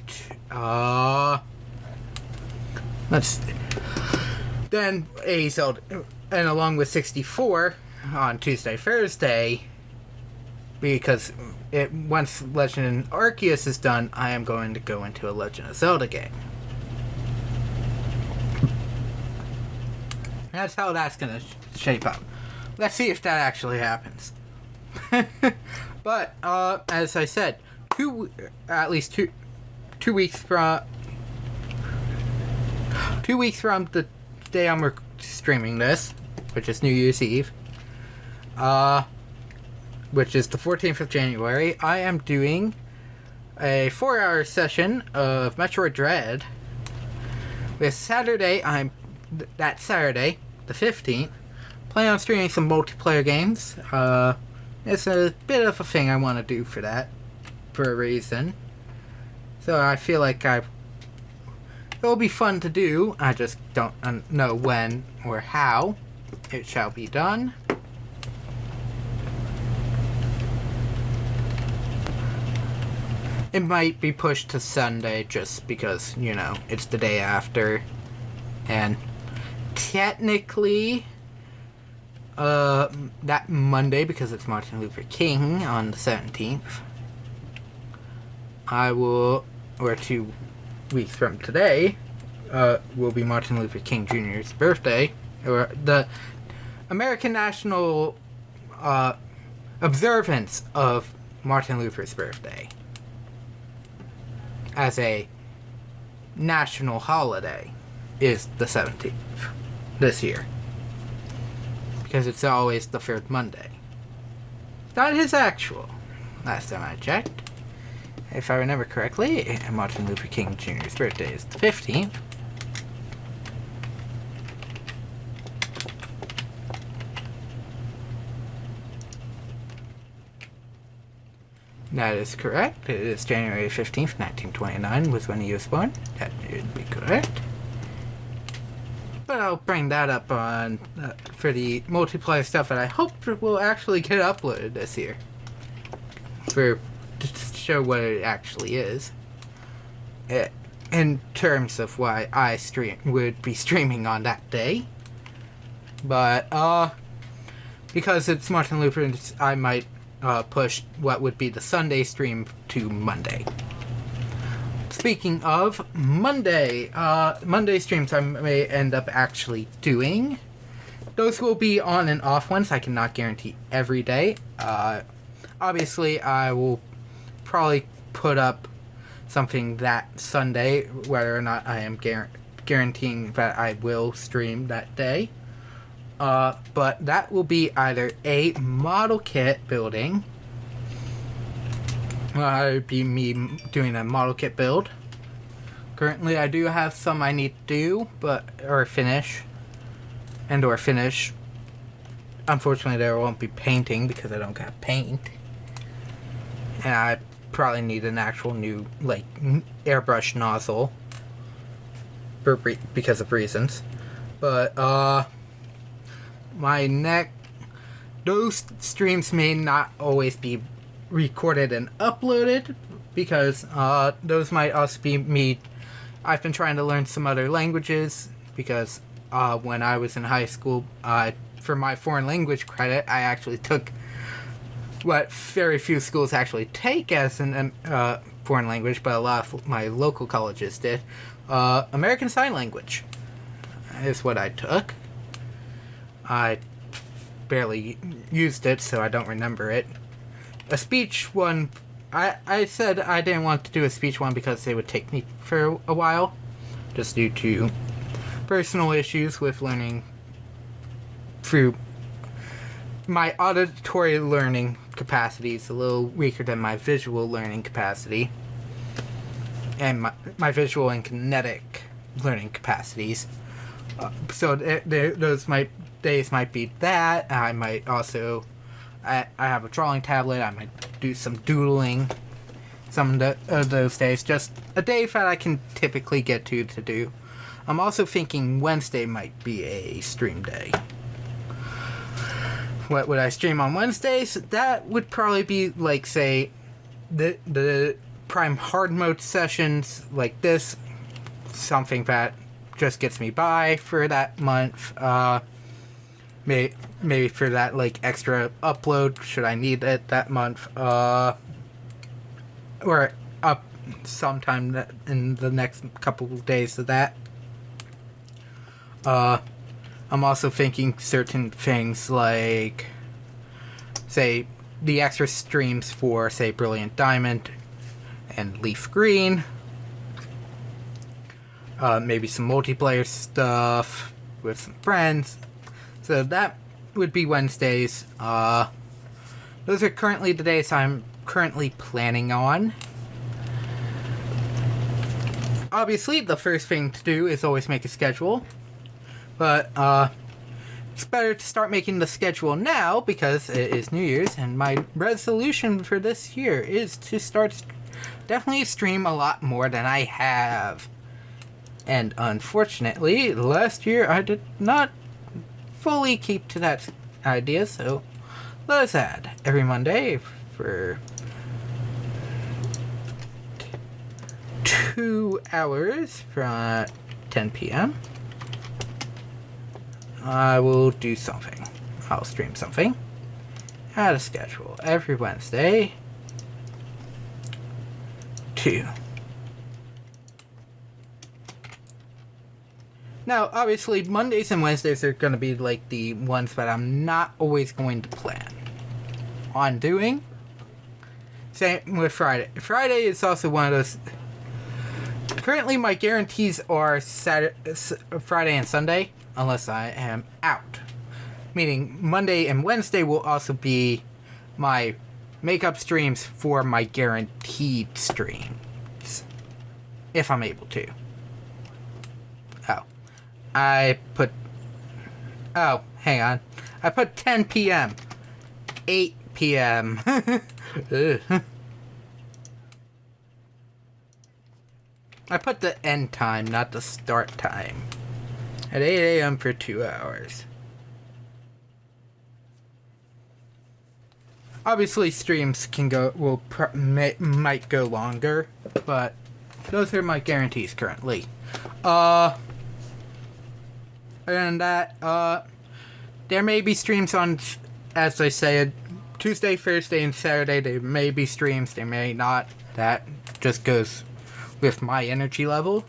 then a Zelda, and along with 64 on Tuesday, Thursday, because once Legend Arceus is done, I am going to go into a Legend of Zelda game. That's how that's going to shape up. Let's see if that actually happens. But as I said, at least two weeks from the day I'm streaming this, which is New Year's Eve, which is the 14th of January, I am doing a 4-hour session of Metroid Dread. With Saturday, that Saturday, the 15th, planning on streaming some multiplayer games. It's a bit of a thing I want to do for that, for a reason. So I feel like it'll be fun to do. I just don't know when or how it shall be done. It might be pushed to Sunday just because, it's the day after. And technically, that Monday, because it's Martin Luther King on the 17th, or 2 weeks from today, will be Martin Luther King Jr.'s birthday, or the American National observance of Martin Luther's birthday as a national holiday is the 17th this year, because it's always the third Monday. Not his actual. Last time I checked, if I remember correctly, Martin Luther King Jr.'s birthday is the 15th. That is correct. It is January 15th, 1929 was when he was born. That would be correct. But I'll bring that up on for the multiplayer stuff that I hope will actually get uploaded this year. To show what it actually is. In terms of why I would be streaming on that day. But, because it's Martin Luther, I might push what would be the Sunday stream to Monday. Speaking of Monday, Monday streams I may end up actually doing. Those will be on and off ones. I cannot guarantee every day. Obviously, I will probably put up something that Sunday, whether or not I am guaranteeing that I will stream that day. But that will be either a model kit building. It would be me doing a model kit build. Currently, I do have some I need to do, or finish. Unfortunately, there won't be painting because I don't got paint. And I probably need an actual new, airbrush nozzle. Because of reasons. But, those streams may not always be recorded and uploaded, because those might also be me. I've been trying to learn some other languages, because when I was in high school, for my foreign language credit, I actually took what very few schools actually take as an foreign language, but a lot of my local colleges did. American Sign Language is what I took. I barely used it, so I don't remember it. A speech one, I said I didn't want to do a speech one because it would take me for a while, just due to personal issues with learning through my auditory learning capacity is a little weaker than my visual learning capacity, and my visual and kinetic learning capacities. So those days might be that. I might also, I have a drawing tablet. I might do some doodling some of those days. Just a day that I can typically get to do. I'm also thinking Wednesday might be a stream day. What would I stream on Wednesdays? That would probably be, say, the Prime Hard Mode sessions like this. Something that just gets me by for that month. Maybe for that, extra upload, should I need it that month. Or up sometime in the next couple of days of that. I'm also thinking certain things like, say, the extra streams for, say, Brilliant Diamond and Leaf Green. Maybe some multiplayer stuff with some friends. So that would be Wednesdays. Those are currently the days I'm currently planning on. Obviously, the first thing to do is always make a schedule. But, it's better to start making the schedule now because it is New Year's, and my resolution for this year is to definitely stream a lot more than I have. And unfortunately, last year I did not fully keep to that idea, so let's add every Monday for 2 hours from 10 p.m. I will do something. I'll stream something. Add a schedule every Wednesday. 2. Now, obviously, Mondays and Wednesdays are going to be the ones that I'm not always going to plan on doing. Same with Friday. Friday is also one of those. Currently, my guarantees are Friday and Sunday, unless I am out. Meaning, Monday and Wednesday will also be my makeup streams for my guaranteed streams. If I'm able to. Hang on. I put 10 p.m. 8 p.m. I put the end time, not the start time. At 8 a.m. for 2 hours. Obviously, streams might go longer, but those are my guarantees currently. Other than that, there may be streams on, as I said, Tuesday, Thursday, and Saturday. There may be streams, there may not. That just goes with my energy level.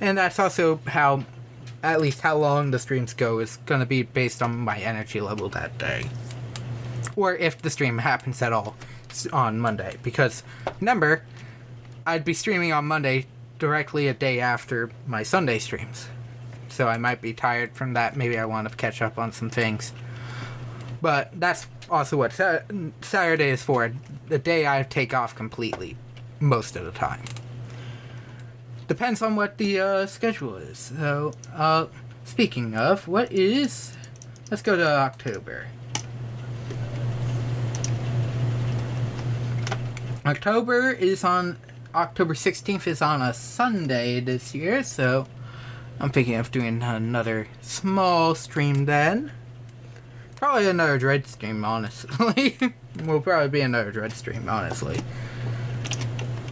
And that's also how, at least how long the streams go is going to be based on my energy level that day. Or if the stream happens at all on Monday. Because, remember, I'd be streaming on Monday directly a day after my Sunday streams. So I might be tired from that. Maybe I want to catch up on some things. But that's also what Saturday is for. The day I take off completely. Most of the time. Depends on what the schedule is. So, speaking of, let's go to October. October 16th is on a Sunday this year, so I'm thinking of doing another small stream then. Probably another Dread stream, honestly. Will probably be another Dread stream, honestly.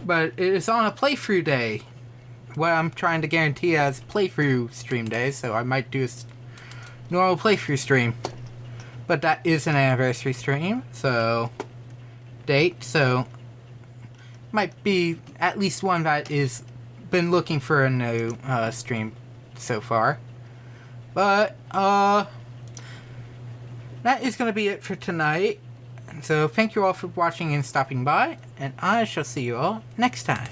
But it is on a playthrough day. What I'm trying to guarantee as playthrough stream day, so I might do a normal playthrough stream. But that is an anniversary stream, so date, so might be at least one that is been looking for a new stream so far. But that is going to be it for tonight. So thank you all for watching and stopping by, and I shall see you all next time.